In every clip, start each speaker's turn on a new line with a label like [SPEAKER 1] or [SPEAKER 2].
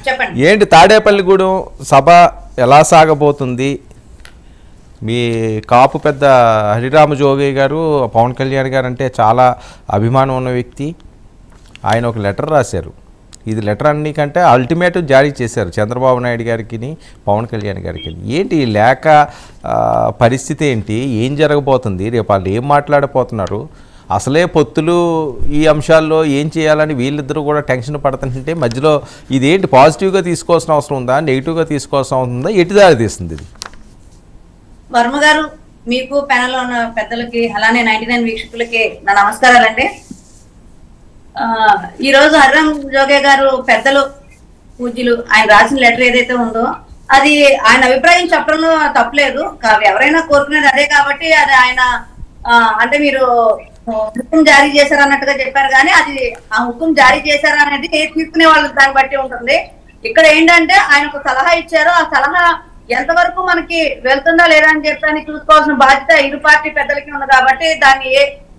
[SPEAKER 1] చెప్పండి.
[SPEAKER 2] ఏంటి తాడేపల్లిగూడెం సభ ఎలా సాగబోతుంది? మీ కాపు పెద్ద హరిరామ జోగయ్య గారు పవన్ కళ్యాణ్ గారు అంటే చాలా అభిమానం ఉన్న వ్యక్తి. ఆయన ఒక లెటర్ రాశారు. ఇది లెటర్ అన్నికంటే అల్టిమేటం జారీ చేశారు చంద్రబాబు నాయుడు గారికి, పవన్ కళ్యాణ్ గారికి. ఏంటి లేక పరిస్థితి ఏంటి? ఏం జరగబోతుంది? రేపు వాళ్ళు ఏం మాట్లాడబోతున్నారు? అసలే పొత్తులు ఈ అంశాల్లో ఏం చేయాలని వీళ్ళిద్దరూ కూడా టెన్షన్ పడుతుంటే మధ్యలో ఇదేంటి పాజిటివ్గా తీసుకోవాల్సిన అవసరం ఉందా, నెగిటివ్గా తీసుకోవాల్సిన అవసరం ఉందా? ఎటు దారి తీస్తుంది ఇది?
[SPEAKER 1] వర్మ గారు, మీకు ప్యానెల్ లో ఉన్న పెద్దలకి అలానే 99 వీక్షకులకి నా నమస్కారాలండి. ఈ రోజు హరిరామ్ జోగయ్య గారు పెద్దలు పూజ్యులు ఆయన రాసిన లెటర్ ఏదైతే ఉందో అది ఆయన అభిప్రాయం చెప్పడంలో తప్పలేదు. ఎవరైనా కోరుకునేది అదే కాబట్టి అది ఆయన అంటే మీరు హుకుం జారీ చేశారు అన్నట్టుగా చెప్పారు, కానీ అది ఆ హుకుం జారీ చేశారా అనేది తీసుకునే వాళ్ళు దాన్ని బట్టి ఉంటుంది. ఇక్కడ ఏంటంటే ఆయన ఒక సలహా ఇచ్చారు. ఆ సలహా ఎంతవరకు మనకి వెళ్తుందా లేదా అని చెప్పని చూసుకోవాల్సిన బాధ్యత ఇరు పార్టీ పెద్దలకి ఉంది కాబట్టి దాన్ని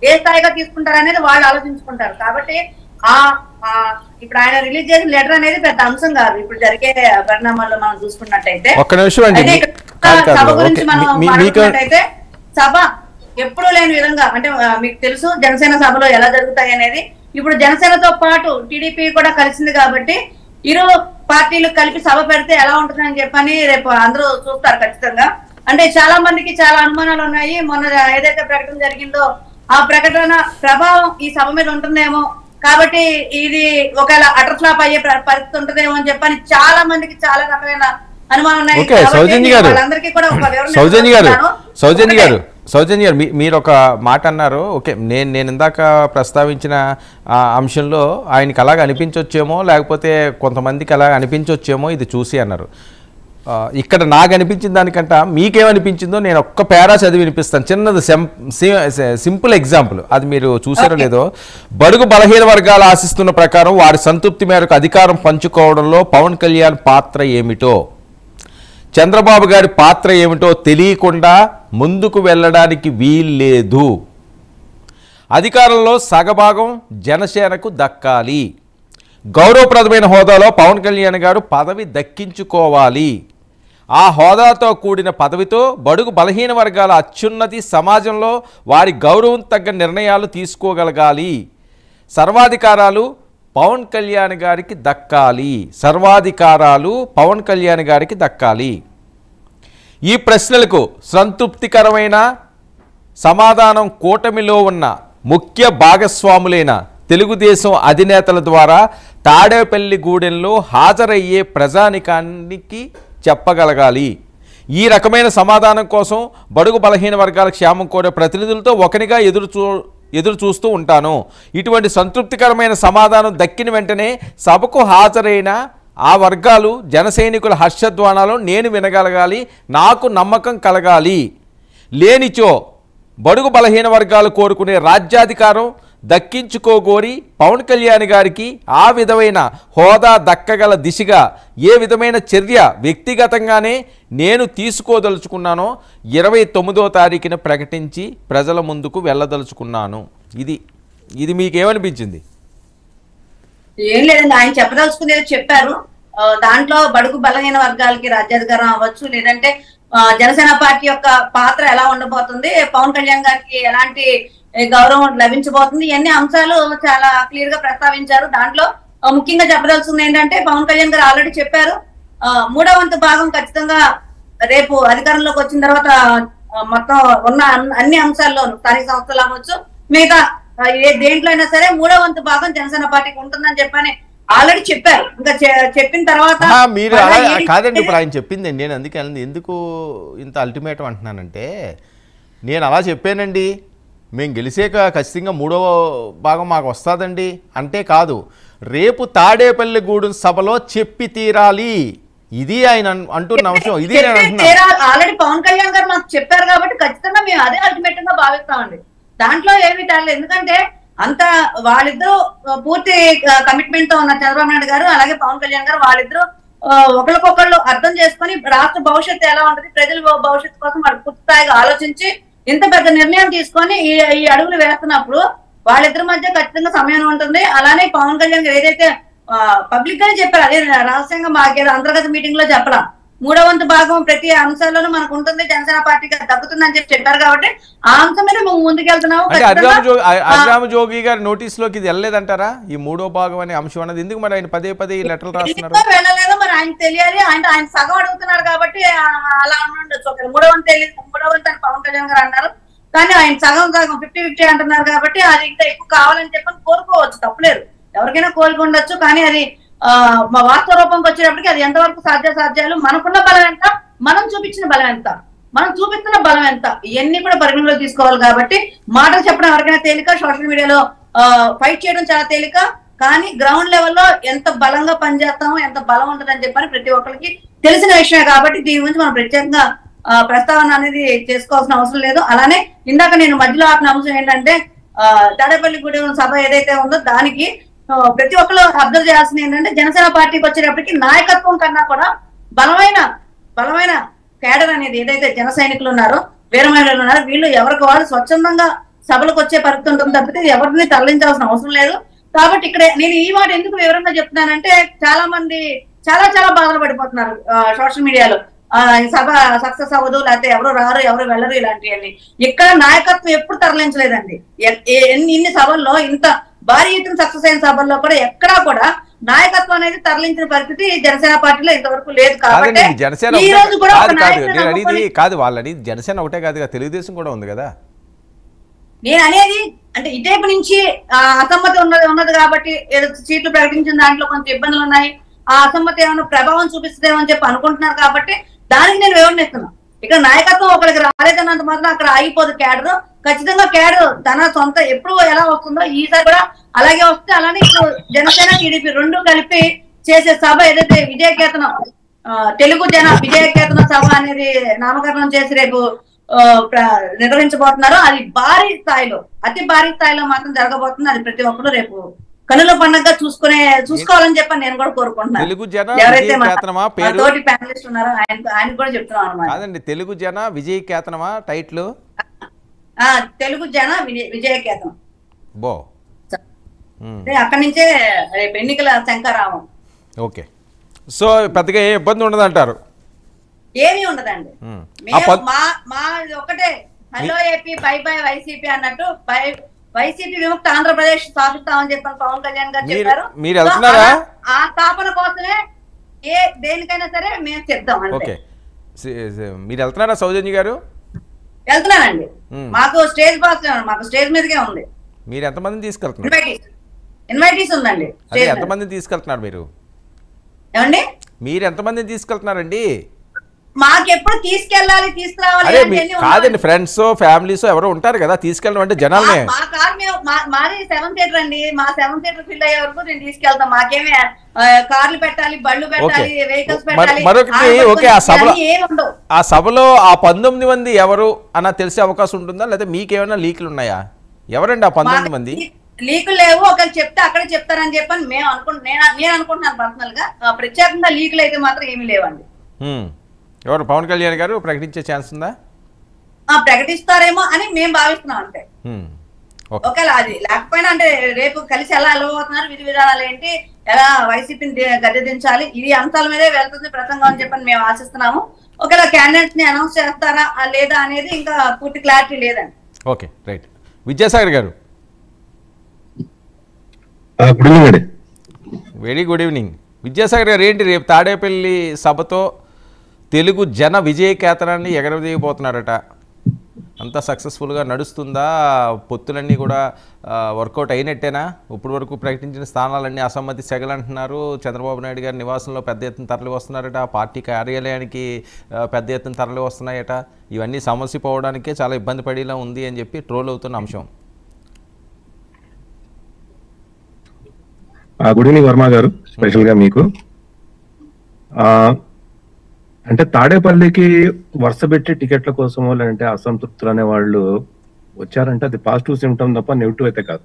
[SPEAKER 1] ఏ స్థాయిగా తీసుకుంటారు అనేది వాళ్ళు ఆలోచించుకుంటారు. కాబట్టి ఇప్పుడు ఆయన రిలీజ్ చేసిన లెటర్ అనేది పెద్ద అంశం కాదు ఇప్పుడు జరిగే పరిణామాల్లో మనం చూసుకున్నట్టయితే. సభ గురించి మనం మాట్లాడుకున్నట్టయితే సభ ఎప్పుడూ లేని విధంగా అంటే మీకు తెలుసు జనసేన సభలో ఎలా జరుగుతాయి అనేది. ఇప్పుడు జనసేనతో పాటు టీడీపీ కూడా కలిసింది కాబట్టి ఇరు పార్టీలు కలిపి సభ పెడితే ఎలా ఉంటుందని చెప్పని రేపు అందరూ చూస్తారు ఖచ్చితంగా. అంటే చాలా మందికి చాలా అనుమానాలు ఉన్నాయి. మొన్న ఏదైతే ప్రకటన జరిగిందో ఆ ప్రకటన ప్రభావం ఈ సభ మీద ఉంటుందేమో, కాబట్టి ఇది ఒకవేళ అటర్ ఫ్లాప్ అయ్యే పరిస్థితి ఉంటుందేమో అని చెప్పని చాలా మందికి చాలా రకమైన అనుమానం ఉన్నాయి. వాళ్ళందరికీ కూడా ఒక వివరణ.
[SPEAKER 2] సౌజన్య గారు మీరు ఒక మాట అన్నారు. ఓకే, నేను ఇందాక ప్రస్తావించిన అంశంలో ఆయనకి అలాగ అనిపించవచ్చేమో, లేకపోతే కొంతమందికి అలాగ అనిపించవచ్చేమో ఇది చూసి అన్నారు. ఇక్కడ నాకు అనిపించిన దానికంట మీకేమనిపించిందో నేను ఒక్క పేరా చదివి వినిపిస్తాను. చిన్నది సింపుల్ ఎగ్జాంపుల్, అది మీరు చూసారో లేదో. బడుగు బలహీన వర్గాలు ఆశిస్తున్న ప్రకారం వారి సంతృప్తి మేరకు అధికారం పంచుకోవడంలో పవన్ కళ్యాణ్ పాత్ర ఏమిటో, చంద్రబాబు గారి పాత్ర ఏమిటో తెలియకుండా ముందుకు వెళ్ళడానికి వీల్లేదు. అధికారంలో సగభాగం జనసేనకు దక్కాలి. గౌరవప్రదమైన హోదాలో పవన్ కళ్యాణ్ గారు పదవి దక్కించుకోవాలి. ఆ హోదాతో కూడిన పదవితో బడుగు బలహీన వర్గాల అత్యున్నతి, సమాజంలో వారి గౌరవం తగ్గ నిర్ణయాలు తీసుకోగలగాలి. సర్వాధికారాలు పవన్ కళ్యాణ్ గారికి దక్కాలి. సర్వాధికారాలు పవన్ కళ్యాణ్ గారికి దక్కాలి. ఈ ప్రశ్నలకు సంతృప్తికరమైన సమాధానం కూటమిలో ఉన్న ముఖ్య భాగస్వాములైన తెలుగుదేశం అధినేతల ద్వారా తాడేపల్లిగూడెంలో హాజరయ్యే ప్రజానికానికి చెప్పగలగాలి. ఈ రకమైన సమాధానం కోసం బడుగు బలహీన వర్గాల క్షేమం కోరే ప్రతినిధులతో ఒకనిగా ఎదురు చూస్తూ ఉంటాను. ఇటువంటి సంతృప్తికరమైన సమాధానం దక్కిన వెంటనే సభకు హాజరైన ఆ వర్గాలు జనసైనికుల హర్షధ్వానాలు నేను వినగలగాలి, నాకు నమ్మకం కలగాలి. లేనిచో బడుగు బలహీన వర్గాలు కోరుకునే రాజ్యాధికారం దక్కించుకోగోరి పవన్ కళ్యాణ్ గారికి ఆ విధమైన హోదా దక్కగల దిశగా ఏ విధమైన చర్య వ్యక్తిగతంగానే నేను తీసుకోదలుచుకున్నానో 29వ తారీఖున ప్రకటించి ప్రజల ముందుకు వెళ్ళదలుచుకున్నాను. ఇది మీకేమనిపించింది?
[SPEAKER 1] ఏం లేదండి, ఆయన చెప్పదలుచుకునేది చెప్పారు. దాంట్లో బడుగు బలహీన వర్గాలకి రాజ్యాధికారం అవ్వచ్చు, లేదంటే జనసేన పార్టీ యొక్క పాత్ర ఎలా ఉండబోతుంది, పవన్ కళ్యాణ్ గారికి ఎలాంటి గౌరవం లభించబోతుంది, ఇవన్నీ అంశాలు చాలా క్లియర్ గా ప్రస్తావించారు. దాంట్లో ముఖ్యంగా చెప్పదలుచుకుంది ఏంటంటే పవన్ కళ్యాణ్ గారు ఆల్రెడీ చెప్పారు, 3వ వంతు భాగం ఖచ్చితంగా రేపు అధికారంలోకి వచ్చిన తర్వాత మొత్తం ఉన్న అన్ని అంశాల్లోనూ స్థానిక సంస్థలు అవ్వచ్చు, మిగతా దేంట్లో అయినా సరే 3వ వంతు భాగం జనసేన పార్టీకి ఉంటుందని చెప్పని ఆల్రెడీ చెప్పారు. ఇంకా చెప్పిన తర్వాత
[SPEAKER 2] మీరు కాదండి, ఇప్పుడు ఆయన చెప్పింది నేను అందుకే ఎందుకు ఇంత అల్టిమేటం అంటున్నానంటే, నేను అలా చెప్పానండి, మేము గెలిచాక ఖచ్చితంగా 3వ భాగం మాకు వస్తుందండి అంటే కాదు, రేపు తాడేపల్లిగూడెం సభలో చెప్పి తీరాలి. ఇది ఆయన అంటున్న అంశం. ఇది
[SPEAKER 1] ఆల్రెడీ పవన్ కళ్యాణ్ గారు మాకు చెప్పారు కాబట్టి ఖచ్చితంగా మేము అదే అల్టిమేటం గా భావిస్తామండి. దాంట్లో ఏమీ తేలేదు. ఎందుకంటే అంత వాళ్ళిద్దరూ పూర్తి కమిట్మెంట్ తో ఉన్న చంద్రబాబు నాయుడు గారు అలాగే పవన్ కళ్యాణ్ గారు వాళ్ళిద్దరూ ఒకరికొకళ్ళు అర్థం చేసుకుని రాష్ట్ర భవిష్యత్తు ఎలా ఉంటుంది, ప్రజల భవిష్యత్తు కోసం వాళ్ళు పూర్తి స్థాయిగా ఆలోచించి ఇంత పెద్ద నిర్ణయం తీసుకొని ఈ అడుగులు వేస్తున్నప్పుడు వాళ్ళిద్దరి మధ్య ఖచ్చితంగా సమయం ఉంటుంది. అలానే పవన్ కళ్యాణ్ గారు ఏదైతే పబ్లిక్ గానే చెప్పారు, అదే రహస్యంగా మాకేదో అంతర్గత మీటింగ్ లో చెప్పలా. 3వ వంతు భాగం ప్రతి అంశాల్లోనూ మనకు ఉంటుంది, జనసేన పార్టీకి దక్కుతుందని చెప్పారు కాబట్టి ఆ అంశం మీద మేము ముందుకెళ్తున్నాము.
[SPEAKER 2] అంటే అభిరామ జోగి గారి నోటీస్ లోకి ఇది వెళ్ళలేదంటారా ఈ 3వ భాగం అనే అంశం అన్నది? ఎందుకు మరి ఆయన పదే పదే ఈ లెటర్లు రాస్తున్నారు?
[SPEAKER 1] వెళ్ళలేదో మరి ఆయన తెలియాలి. ఆయన సగం అడుగుతున్నారు కాబట్టి అలా ఉండొచ్చు. 3వ వంతు తెలియదు, 3వ వంతు అని పవన్ కళ్యాణ్ గారు అన్నారు, కానీ ఆయన సగం 50-50 అంటున్నారు కాబట్టి అది ఇంకా ఎక్కువ కావాలని చెప్పని కోరుకోవచ్చు, తప్పలేదు, ఎవరికైనా కోరుకుండొచ్చు. కానీ అది మా వాస్తవ రూపంకి వచ్చేటప్పటికి అది ఎంతవరకు సాధ్యాలు, మనకున్న బలం ఎంత, మనం చూపించిన బలం ఎంత, మనం చూపిస్తున్న బలం ఎంత, ఇవన్నీ కూడా పరిగణలో తీసుకోవాలి. కాబట్టి మాటలు చెప్పడం ఎవరికైనా తేలిక, సోషల్ మీడియాలో ఫైట్ చేయడం చాలా తేలిక, కానీ గ్రౌండ్ లెవెల్లో ఎంత బలంగా పనిచేస్తామో, ఎంత బలం ఉంటుందని చెప్పని ప్రతి ఒక్కరికి తెలిసిన విషయమే. కాబట్టి దీని గురించి మనం ప్రత్యేకంగా ప్రస్తావన అనేది చేసుకోవాల్సిన అవసరం లేదు. అలానే ఇందాక నేను మధ్యలో ఆపిన అంశం ఏంటంటే తాడేపల్లిగూడెం సభ ఏదైతే ఉందో దానికి ప్రతి ఒక్కరు అబ్జర్వ్ చేయాల్సింది ఏంటంటే జనసేన పార్టీకి వచ్చేటప్పటికి నాయకత్వం కన్నా కూడా బలమైన కేడర్ అనేది ఏదైతే జన సైనికులు ఉన్నారో, వీర మహిళలు ఉన్నారో, వీళ్ళు ఎవరికి వాళ్ళు స్వచ్ఛందంగా సభలకు వచ్చే పరిస్థితి ఉంటుంది తప్పితే ఎవరిని తరలించాల్సిన అవసరం లేదు. కాబట్టి ఇక్కడ నేను ఈ మాట ఎందుకు వివరంగా చెప్తున్నానంటే చాలా మంది చాలా బాధలు పడిపోతున్నారు సోషల్ మీడియాలో, సభ సక్సెస్ అవ్వదు, లేకపోతే ఎవరు రారు, ఎవరు వెళ్ళరు, ఇలాంటివన్నీ. ఇక్కడ నాయకత్వం ఎప్పుడు తరలించలేదండి. ఇన్ని సభల్లో, ఇంత భారీ ఎత్తున సక్సెస్ అయిన సభల్లో కూడా ఎక్కడా కూడా నాయకత్వం అనేది తరలించిన పరిస్థితి జనసేన పార్టీలో ఇంతవరకు లేదు. కాబట్టి ఈ రోజు కూడా
[SPEAKER 2] కాదు వాళ్ళని జనసేన ఒకటే కాదు, తెలుగుదేశం కూడా ఉంది కదా.
[SPEAKER 1] నేను అనేది అంటే ఇటేపు నుంచి అసమ్మతి ఉన్నది కాబట్టి సీట్లు ప్రకటించిన దాంట్లో కొంచెం ఇబ్బందులు ఉన్నాయి, ఆ అసమ్మతి ఏమైనా ప్రభావం చూపిస్తుందేమని చెప్పి అనుకుంటున్నారు కాబట్టి దానికి నేను వివరణిస్తున్నాను. ఇక్కడ నాయకత్వం ఒకరికి రాలేదన్నంత మాత్రం అక్కడ ఆగిపోదు క్యాడర్. ఖచ్చితంగా క్యాడర్ తన సొంత ఎప్పుడు ఎలా వస్తుందో ఈసారి కూడా అలాగే వస్తే, అలానే ఇప్పుడు జనసేన టీడీపీ రెండు కలిపి చేసే సభ ఏదైతే విజయకేతనం తెలుగు జన విజయకేతన సభ అనేది నామకరణం చేసి రేపు నిర్వహించబోతున్నారో అది భారీ స్థాయిలో, అతి భారీ స్థాయిలో మాత్రం జరగబోతుంది. అది ప్రతి ఒక్కరు రేపు కనుల పండుగ చూసుకోవాలని చెప్పని నేను కూడా కోరుకుంటున్నాను. ఎవరైతే తోటి ప్యానలిస్ట్ ఉన్నారో ఆయన కూడా చెప్తున్నాను అన్నమాట.
[SPEAKER 2] తెలుగు జన విజయ కేతనమా టైటిల్?
[SPEAKER 1] తెలుగు జన విజయ కేతనం.
[SPEAKER 2] బో
[SPEAKER 1] అక్కడి నుంచే రేపు ఎన్నికల శంకరామం.
[SPEAKER 2] ఓకే, సో పెద్దగా ఏ ఇబ్బంది ఉండదు అంటారు?
[SPEAKER 1] ఏమీ ఉండదండి. మా ఒకటే hello AP by by YCP అన్నట్టు, వైసీపీ విముక్త ఆంధ్రప్రదేశ్ స్థాపిస్తామని చెప్పని పవన్ కళ్యాణ్ గారు చెప్పారు.
[SPEAKER 2] మీరు వెళ్తున్నారా?
[SPEAKER 1] ఆ స్థాపన కోసమే దేనికైనా సరే మేము చెప్తాం.
[SPEAKER 2] ఓకే, మీరు వెళ్తున్నారా సౌజన్య గారు?
[SPEAKER 1] వెళ్తున్నానండి. మాకు స్టేజ్ పాస్, మాకు స్టేజ్ మీదకే ఉంది.
[SPEAKER 2] మీరు ఎంతమందిని తీసుకెళ్తున్నారు?
[SPEAKER 1] ఇన్వైటీస్ ఉందండి.
[SPEAKER 2] ఎంతమందిని తీసుకెళ్తున్నారు మీరు?
[SPEAKER 1] ఏమండి
[SPEAKER 2] మీరు ఎంతమందిని తీసుకెళ్తున్నారండి?
[SPEAKER 1] మాకెప్పుడు తీసుకెళ్ళాలి తీసుకురావాలి
[SPEAKER 2] కాదండి, ఫ్రెండ్స్ ఫ్యామిలీస్ ఎవరో ఉంటారు కదా తీసుకెళ్ళడం అంటే జనాలనే.
[SPEAKER 1] మా కార్ మాది 7 సీటర్ అండి, మా 7 సీటర్ ఫిల్ అయ్యే వరకు నేను తీసుకెళ్తాం. మాకేమే కార్లు పెట్టాలి, బళ్ళు పెట్టాలి, వెహికల్స్ పెట్టాలి.
[SPEAKER 2] మరొకటి ఓకే, ఆ సభలో ఆ 19 మంది ఎవరు అన్న తెలిసే అవకాశం ఉంటుందా, లేదా మీకేమైనా లీకులు ఉన్నాయా? ఎవరండి ఆ 19 మంది?
[SPEAKER 1] లీకులు లేవు, ఒకరు చెప్తే అక్కడే చెప్తారని చెప్పని మేము నేను అనుకుంటున్నాను పర్సనల్ గా. ప్రత్యేకంగా లీకులు అయితే మాత్రం ఏమీ లేవండి.
[SPEAKER 2] ఎవరు పవన్ కళ్యాణ్ గారు ప్రకటించే ఛాన్స్ ఉందా?
[SPEAKER 1] ప్రకటిస్తారేమో అని మేము భావిస్తున్నాం అంతే. ఒకవేళ అది లేకపోయినా అంటే రేపు కలిసి ఎలా వెళ్ళబోతున్నారు, విధి విధానాలు ఏంటి, ఎలా వైసీపీని గద్దెదించాలి, ఇది అంశాల మీదే వెళ్తుంది ప్రసంగం అని చెప్పని మేము ఆశిస్తున్నాము. ఒకవేళ క్యాండిడేట్స్ ని అనౌన్స్ చేస్తారా లేదా అనేది ఇంకా పూర్తి క్లారిటీ లేదండి.
[SPEAKER 2] Okay, right. విద్యాసాగర్ గారు వెరీ గుడ్ ఈవినింగ్. విద్యాసాగర్ గారు ఏంటి రేపు తాడేపల్లి సభతో తెలుగు జన విజయ కేతనాన్ని ఎగరవేయబోతున్నారట, అంతా సక్సెస్ఫుల్గా నడుస్తుందా? పొత్తులన్నీ కూడా వర్కౌట్ అయినట్టేనా? ఇప్పటి వరకు ప్రకటించిన స్థానాలన్నీ అసమ్మతి సెగలంటున్నారు. చంద్రబాబు నాయుడు గారి నివాసంలో పెద్ద ఎత్తున తరలి వస్తున్నారట, పార్టీ కార్యాలయానికి పెద్ద ఎత్తున తరలి వస్తున్నాయట. ఇవన్నీ సమస్య పోవడానికే చాలా ఇబ్బంది పడేలా ఉంది అని చెప్పి ట్రోల్ అవుతున్న అంశం.
[SPEAKER 3] గుడ్ ఈవినింగ్ వర్మ గారు, స్పెషల్గా మీకు. అంటే తాడేపల్లికి వరుస పెట్టి టికెట్ల కోసమో లేదంటే అసంతృప్తులు అనే వాళ్ళు వచ్చారంటే అది పాజిటివ్ సిమ్టమ్ తప్ప నెగిటివ్ అయితే కాదు.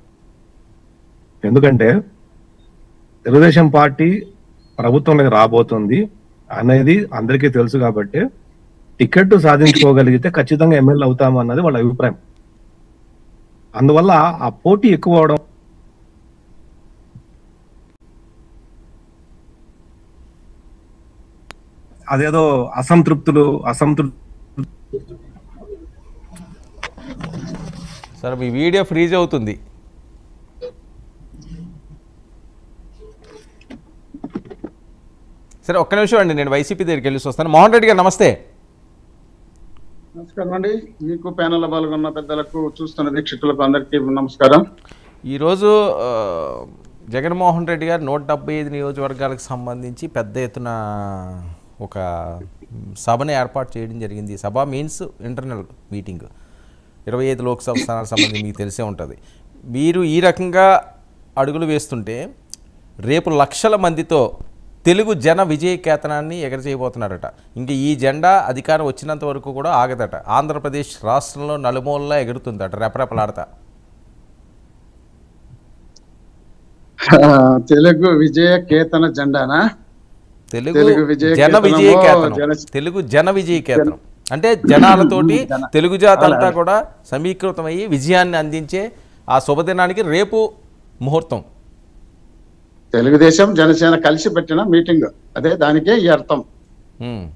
[SPEAKER 3] ఎందుకంటే తెలుగుదేశం పార్టీ ప్రభుత్వంలోకి రాబోతుంది అనేది అందరికీ తెలుసు కాబట్టి టికెట్ సాధించుకోగలిగితే ఖచ్చితంగా ఎమ్మెల్యే అవుతాము అన్నది వాళ్ళ అభిప్రాయం. అందువల్ల ఆ పోటీ ఎక్కువ అవడం అదేదో అసంతృప్తులు
[SPEAKER 2] సరే మీ వీడియో ఫ్రీజ్ అవుతుంది. సరే ఒక్క నిమిషం అండి, నేను వైసీపీ దగ్గరికి వెళ్ళి వస్తాను. మోహన్ రెడ్డి గారు నమస్తే.
[SPEAKER 4] నమస్కారం అండి, మీకు ప్యానెల్లో పాల్గొన్న పెద్దలకు, చూస్తున్న వీక్షకులకు అందరికీ నమస్కారం.
[SPEAKER 2] ఈరోజు జగన్మోహన్ రెడ్డి గారు 175 నియోజకవర్గాలకు సంబంధించి పెద్ద ఎత్తున ఒక సభను ఏర్పాటు చేయడం జరిగింది. సభ మీన్స్ ఇంటర్నల్ మీటింగ్. 25 లోక్సభ స్థానాలకు సంబంధించి మీకు తెలిసే ఉంటుంది. మీరు ఈ రకంగా అడుగులు వేస్తుంటే రేపు లక్షల మందితో తెలుగు జన విజయ కేతనాన్ని ఎగరచేయబోతున్నారట. ఇంక ఈ జెండా అధికారం వచ్చినంత వరకు కూడా ఆగదట. ఆంధ్రప్రదేశ్ రాష్ట్రంలో నలుమూలలా ఎగురుతుందట రెపరెపలాడతా.
[SPEAKER 4] తెలుగు విజయ కేతన జెండానా?
[SPEAKER 2] తెలుగు జన విజయ కేతనం. తెలుగు జన విజయ కేతనం అంటే జనాలతోటి తెలుగు జాతి అంతా కూడా సమీకృతమయ్యి విజయాన్ని అందించే ఆ శుభదినానికి రేపు ముహూర్తం.
[SPEAKER 4] తెలుగుదేశం జనసేన కలిసి పెట్టిన మీటింగ్, అదే దానికే ఈ అర్థం.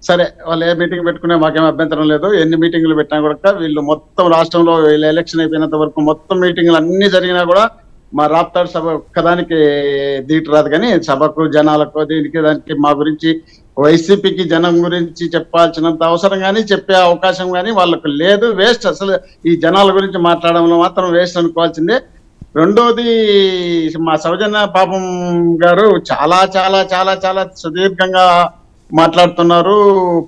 [SPEAKER 4] సరే, వాళ్ళు ఏ మీటింగ్ పెట్టుకునే మాకేం అభ్యంతరం లేదు. ఎన్ని మీటింగ్లు పెట్టినా కూడా వీళ్ళు మొత్తం రాష్ట్రంలో వీళ్ళు ఎలక్షన్ అయిపోయినంత వరకు మొత్తం మీటింగ్లు అన్ని జరిగినా కూడా మా రాప్తాడు సభ ఒక్కదానికి దీటు రాదు. కానీ సభకు జనాలకు దీనికి దానికి మా గురించి వైసీపీకి జనం గురించి చెప్పాల్సినంత అవసరం కానీ చెప్పే అవకాశం కానీ వాళ్ళకు లేదు. వేస్ట్. అసలు ఈ జనాల గురించి మాట్లాడడంలో మాత్రం వేస్ట్ అనుకోవాల్సిందే. రెండోది, మా సౌజన్య పాపం గారు చాలా చాలా చాలా చాలా సుదీర్ఘంగా మాట్లాడుతున్నారు.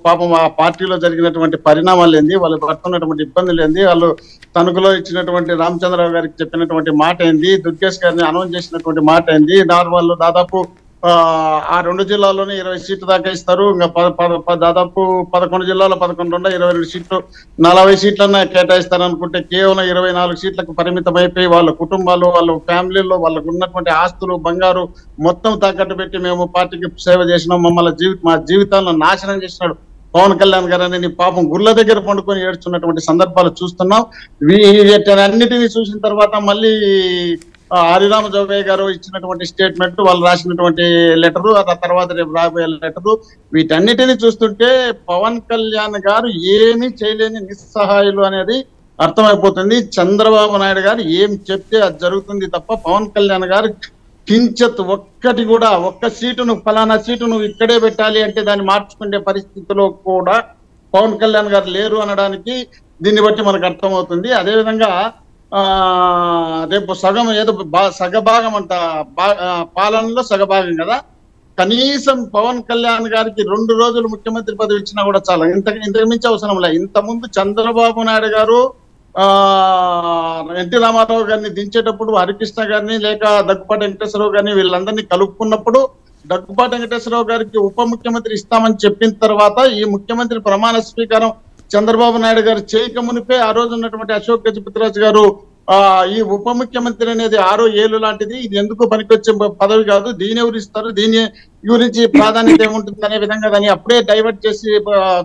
[SPEAKER 4] పాపం ఆ పార్టీలో జరిగినటువంటి పరిణామాలు ఏంది, వాళ్ళు పడుతున్నటువంటి ఇబ్బందులు ఏంది, వాళ్ళు తణుకులో ఇచ్చినటువంటి రామచంద్రరావు గారికి చెప్పినటువంటి మాట ఏంది, దుర్గేష్ గారిని అనౌన్స్ చేసినటువంటి మాట ఏంది, వాళ్ళు దాదాపు ఆ 2 జిల్లాల్లోనే 20 సీట్లు దాకా ఇస్తారు. ఇంకా దాదాపు 11 జిల్లాలో 11 22 సీట్లు 40 సీట్లన్నా కేటాయిస్తారు అనుకుంటే కేవలం 24 సీట్లకు పరిమితం అయిపోయి వాళ్ళ కుటుంబాలు, వాళ్ళ ఫ్యామిలీలో వాళ్ళకు ఉన్నటువంటి ఆస్తులు, బంగారు మొత్తం తాకట్టు పెట్టి మేము పార్టీకి సేవ చేసినాం, మమ్మల్ని మా జీవితాలను నాశనం చేసినాడు పవన్ కళ్యాణ్ గారు అని పాపం గుళ్ళ దగ్గర పండుకొని ఏడ్చున్నటువంటి సందర్భాలు చూస్తున్నాం. వీటన్నిటిని చూసిన తర్వాత మళ్ళీ హరిరామ జోగయ్య గారు ఇచ్చినటువంటి స్టేట్మెంట్, వాళ్ళు రాసినటువంటి లెటరు, ఆ తర్వాత రేపు రాబోయే లెటరు, వీటన్నిటిని చూస్తుంటే పవన్ కళ్యాణ్ గారు ఏమీ చేయలేని నిస్సహాయులు అనేది అర్థమైపోతుంది. చంద్రబాబు నాయుడు గారు ఏం చెప్తే అది జరుగుతుంది తప్ప పవన్ కళ్యాణ్ గారు కించత్ ఒక్కటి కూడా, ఒక్క సీటు నువ్వు ఫలానా సీటు నువ్వు ఇక్కడే పెట్టాలి అంటే దాన్ని మార్చుకునే పరిస్థితిలో కూడా పవన్ కళ్యాణ్ గారు లేరు అనడానికి దీన్ని బట్టి మనకు అర్థమవుతుంది. అదేవిధంగా రేపు సగం ఏదో సగభాగం అంట, పాలనలో సగభాగం కదా, కనీసం పవన్ కళ్యాణ్ గారికి 2 రోజులు ముఖ్యమంత్రి పదవి ఇచ్చినా కూడా చాలా, ఇంతకు మించి అవసరం లే. ఇంతకుముందు చంద్రబాబు నాయుడు గారు ఎన్టీ రామారావు గారిని దించేటప్పుడు హరికృష్ణ గారిని లేక దగ్గుపాటి వెంకటేశ్వరరావు గారిని వీళ్ళందరినీ కలుపుకున్నప్పుడు దగ్గుపాటి వెంకటేశ్వరరావు గారికి ఉప ముఖ్యమంత్రి ఇస్తామని చెప్పిన తర్వాత ఈ ముఖ్యమంత్రి ప్రమాణ స్వీకారం చంద్రబాబు నాయుడు గారు చేయక మునిపే ఆ రోజు ఉన్నటువంటి అశోక్ గజపతిరాజు గారు ఈ ఉప ముఖ్యమంత్రి అనేది 6 ఏళ్ళు లాంటిది, ఇది ఎందుకు పనికొచ్చే పదవి కాదు, దీని ఎవరు ఇస్తారు, దీని గురించి ప్రాధాన్యత ఏముంటుంది అనే విధంగా దాన్ని అప్పుడే డైవర్ట్ చేసి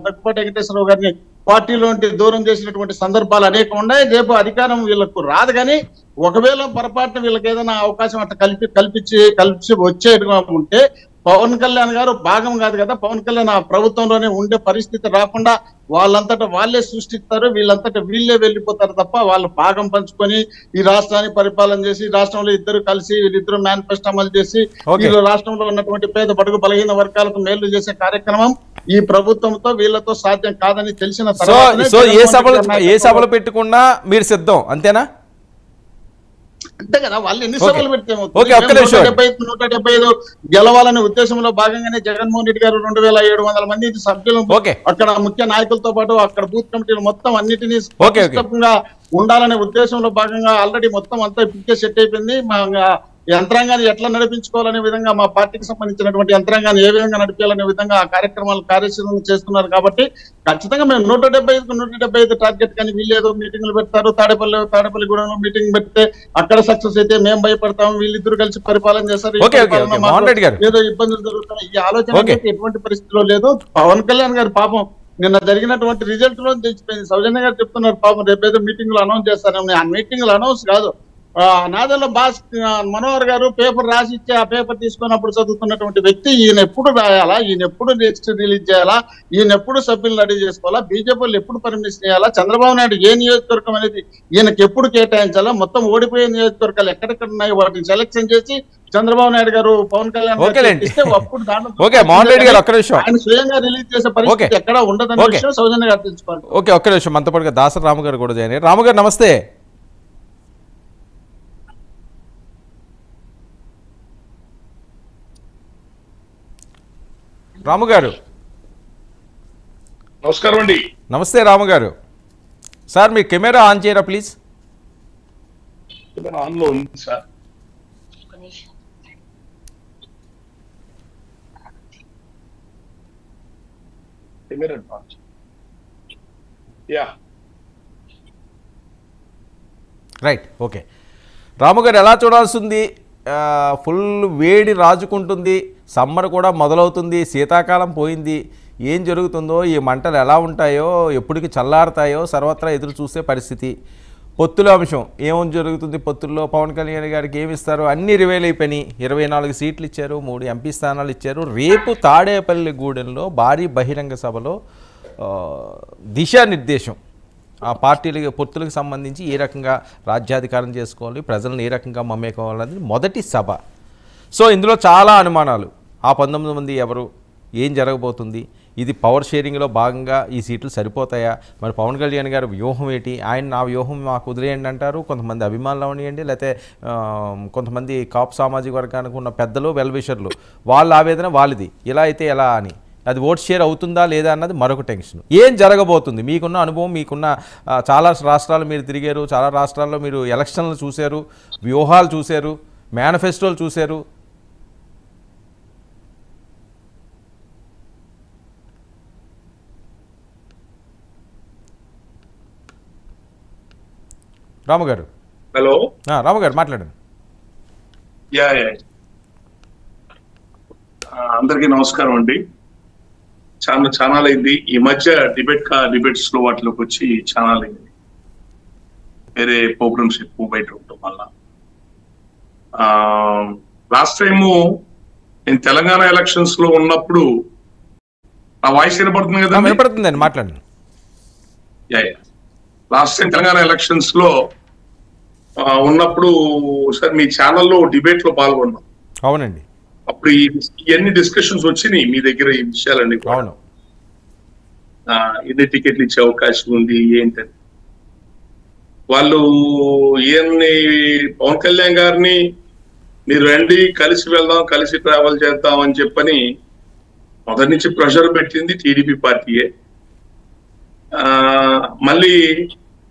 [SPEAKER 4] దగ్గుపాటి వెంకటేశ్వరరావు గారిని పార్టీలో దూరం చేసినటువంటి సందర్భాలు అనేక ఉన్నాయి. రేపు అధికారం వీళ్ళకు రాదు, కానీ ఒకవేళ పొరపాటున వీళ్ళకి ఏదైనా అవకాశం అట్లా కల్పించి వచ్చేట్టుగా ఉంటే పవన్ కళ్యాణ్ గారు భాగం కాదు కదా, పవన్ కళ్యాణ్ ఆ ప్రభుత్వంలోనే ఉండే పరిస్థితి రాకుండా వాళ్ళంతటా వాళ్ళే సృష్టిస్తారు, వీళ్ళంతటా వీళ్ళే వెళ్ళిపోతారు తప్ప వాళ్ళు భాగం పంచుకొని ఈ రాష్ట్రాన్ని పరిపాలన చేసి రాష్ట్రంలో ఇద్దరు కలిసి వీళ్ళిద్దరు మేనిఫెస్టో అమలు చేసి వీళ్ళు రాష్ట్రంలో ఉన్నటువంటి పేద బడుగు బలహీన వర్గాలకు మేలు చేసే కార్యక్రమం ఈ ప్రభుత్వంతో వీళ్ళతో సాధ్యం కాదని తెలిసిన
[SPEAKER 2] తర్వాత ఏ సభలు పెట్టుకున్నా మీరు సిద్ధం అంతేనా?
[SPEAKER 4] అంతే కదా, వాళ్ళు ఎన్ని సభలు పెడితే 175 గెలవాలనే ఉద్దేశంలో భాగంగానే జగన్మోహన్ రెడ్డి గారు 2700 మంది సభ్యులు అక్కడ ముఖ్య నాయకులతో పాటు అక్కడ బూత్ కమిటీలు మొత్తం అన్నిటినీ ఉండాలనే ఉద్దేశంలో భాగంగా ఆల్రెడీ మొత్తం అంతా ఇప్పటికే సెట్ అయిపోయింది. యంత్రాంగాన్ని ఎట్లా నడిపించుకోవాలనే విధంగా మా పార్టీకి సంబంధించినటువంటి యంత్రాంగాన్ని ఏ విధంగా నడిపించాలనే విధంగా ఆ కార్యక్రమాలు కార్యాచరణ చేస్తున్నారు. కాబట్టి ఖచ్చితంగా మేము 175 టార్గెట్ కానీ వీళ్ళేదో మీటింగ్లు పెడతారు, తాడేపల్లిగూడెంలో మీటింగ్ పెడితే అక్కడ సక్సెస్ అయితే మేము భయపడతాం, వీళ్ళిద్దరు కలిసి పరిపాలన చేస్తారు, ఏదో ఇబ్బందులు జరుగుతాయి, ఈ ఆలోచన ఎటువంటి పరిస్థితిలో లేదు. పవన్ కళ్యాణ్ గారు పాపం నిన్న జరిగినటువంటి రిజల్ట్ లో తెలిసిపోయింది. సౌజన్య గారు చెప్తున్నారు పాపం రేపేదో మీటింగ్ లో అనౌన్స్ చేస్తారని. ఆ మీటింగ్ లో అనౌన్స్ కాదు, నాదెల్ల మనోహర్ గారు పేపర్ రాసి ఇచ్చి ఆ పేపర్ తీసుకున్నప్పుడు చదువుతున్నటువంటి వ్యక్తి ఈయన ఎప్పుడు రాయాలా, ఈయన ఎప్పుడు నెక్స్ట్ రిలీజ్ చేయాలా, ఈయన ఎప్పుడు సభ్యులు రెడీ చేసుకోవాలా, బీజేపీలు ఎప్పుడు పర్మిషన్ చేయాలా, చంద్రబాబు నాయుడు ఏ నియోజకవర్గం అనేది ఈయనకి ఎప్పుడు కేటాయించాలా, మొత్తం ఓడిపోయే నియోజకవర్గాలు ఎక్కడెక్కడ ఉన్నాయి వాటిని సెలెక్షన్ చేసి చంద్రబాబు నాయుడు గారు పవన్ కళ్యాణ్ ఇస్తే అప్పుడు ఆయన స్వయంగా రిలీజ్ చేసే పరిస్థితి ఎక్కడ ఉండదనే విషయం సౌజన్య గారు తెలుసుకోవాలి.
[SPEAKER 2] ఓకే, ఒక్క నిమిషం. మనతో పాటుగా దాసరి రాము గారు కూడా జాయిన్ అయ్యారు. రాము గారు నమస్తే. రాము గారు
[SPEAKER 5] నమస్కారం అండి.
[SPEAKER 2] నమస్తే రాము గారు. సార్ మీ కెమెరా ఆన్ చేయరా ప్లీజ్.
[SPEAKER 5] ఆన్లో ఉంది సార్.
[SPEAKER 2] Right, okay. రాము గారు ఎలా చూడాల్సింది? ఫుల్ వేడి రాజుకుంటుంది, సమ్మర్ కూడా మొదలవుతుంది, శీతాకాలం పోయింది. ఏం జరుగుతుందో, ఈ మంటలు ఎలా ఉంటాయో, ఎప్పటికి చల్లారుతాయో సర్వత్రా ఎదురు చూసే పరిస్థితి. పొత్తుల అంశం ఏం జరుగుతుంది? పొత్తుల్లో పవన్ కళ్యాణ్ గారికి ఏమి ఇస్తారు? అన్నీ రివైల్ అయిపోయినాయి. 24 సీట్లు ఇచ్చారు, 3 ఎంపీ స్థానాలు ఇచ్చారు. రేపు తాడేపల్లిగూడెంలో భారీ బహిరంగ సభలో దిశానిర్దేశం, ఆ పార్టీలకి పొత్తులకు సంబంధించి ఏ రకంగా రాజ్యాధికారం చేసుకోవాలి, ప్రజలను ఏ రకంగా మమ్మేకోవాలనేది మొదటి సభ. సో ఇందులో చాలా అనుమానాలు. ఆ 19 మంది ఎవరు, ఏం జరగబోతుంది, ఇది పవర్ షేరింగ్లో భాగంగా ఈ సీట్లు సరిపోతాయా, మరి పవన్ కళ్యాణ్ గారు వ్యూహం ఏంటి, ఆయన నా వ్యూహం మాకు వదిలేయండి అంటారు, కొంతమంది అభిమానులు అవనియండి, లేకపోతే కొంతమంది కాపు సామాజిక వర్గానికి ఉన్న పెద్దలు వెల్విషర్లు వాళ్ళ ఆవేదన వాళ్ళది, ఇలా అయితే ఎలా అని, అది ఓట్ షేర్ అవుతుందా లేదా అన్నది మరొక టెన్షన్. ఏం జరగబోతుంది? మీకున్న అనుభవం, మీకున్న చాలా రాష్ట్రాలు మీరు తిరిగారు, చాలా రాష్ట్రాల్లో మీరు ఎలక్షన్లు చూశారు, వ్యూహాలు చూశారు, మేనిఫెస్టోలు చూశారు. రాము గారు.
[SPEAKER 5] హలో,
[SPEAKER 2] రాము గారు మాట్లాడండి.
[SPEAKER 5] అందరికీ నమస్కారం అండి. ఛానల్ అయింది ఈ మధ్య డిబేట్స్ లో వాటిలోకి వచ్చి ఛానల్ అయింది. వేరే ప్రోగ్రామ్స్ ఎక్కువ బయట ఉండటం వల్ల. లాస్ట్ టైము నేను తెలంగాణ ఎలక్షన్స్ లో ఉన్నప్పుడు నా వాయిస్ వినపడుతుంది కదా?
[SPEAKER 2] వినపడుతుందండి, మాట్లాడండి.
[SPEAKER 5] లాస్ట్ టైం తెలంగాణ ఎలక్షన్స్ లో ఉన్నప్పుడు సార్ మీ ఛానల్లో డిబేట్ లో పాల్గొన్నాం.
[SPEAKER 2] అవునండి.
[SPEAKER 5] అప్పుడు ఇవన్నీ డిస్కషన్స్ వచ్చినాయి మీ దగ్గర, ఈ విషయాలన్నీ.
[SPEAKER 2] అవును.
[SPEAKER 5] ఎన్ని టికెట్లు ఇచ్చే అవకాశం ఉంది ఏంటని వాళ్ళు ఈయన్ని పవన్ కళ్యాణ్ గారిని మీరు రండి కలిసి వెళ్దాం, కలిసి ట్రావెల్ చేద్దాం అని చెప్పని మొదటి నుంచి ప్రెషర్ పెట్టింది టీడీపీ పార్టీయే. మళ్ళీ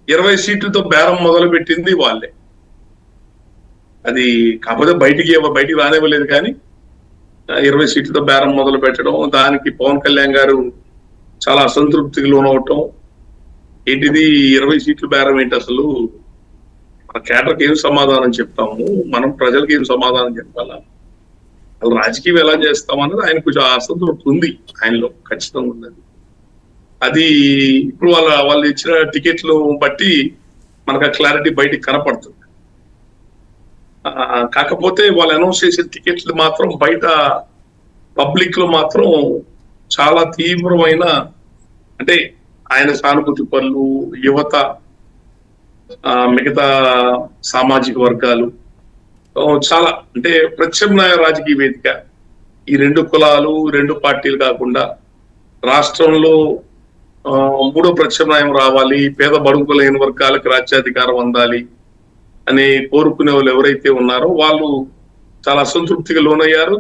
[SPEAKER 5] 20 సీట్లతో బేరం మొదలు పెట్టింది వాళ్ళే. అది కాకపోతే బయటికి రానివ్వలేదు, కానీ 20 సీట్లతో బేరం మొదలు పెట్టడం, దానికి పవన్ కళ్యాణ్ గారు చాలా అసంతృప్తికి లోనవటం. ఏంటిది 20 సీట్లు బేరం ఏంటి, అసలు మన కేటర్కి ఏం సమాధానం చెప్తాము, మనం ప్రజలకు ఏం సమాధానం చెప్పాలా, అసలు రాజకీయం ఎలా చేస్తాం అన్నది ఆయన కొంచెం అసంతృప్తి ఉంది, ఆయనలో ఖచ్చితంగా ఉన్నది. అది ఇప్పుడు వాళ్ళు ఇచ్చిన టికెట్లు బట్టి మనకు ఆ క్లారిటీ బయటికి కనపడుతుంది. కాకపోతే వాళ్ళు అనౌన్స్ చేసే టికెట్లు మాత్రం బయట పబ్లిక్ లో మాత్రం చాలా తీవ్రమైన, అంటే ఆయన సానుభూతి పనులు, యువత, మిగతా సామాజిక వర్గాలు, చాలా అంటే ప్రత్యామ్నాయ రాజకీయ వేదిక. ఈ 2 కులాలు 2 పార్టీలు కాకుండా రాష్ట్రంలో 3వ ప్రత్యామ్నాయం రావాలి, పేద బడుగు లేని వర్గాలకు రాజ్యాధికారం అందాలి అని కోరుకునే వాళ్ళు ఎవరైతే ఉన్నారో వాళ్ళు చాలా అసంతృప్తిగా లోనయ్యారు.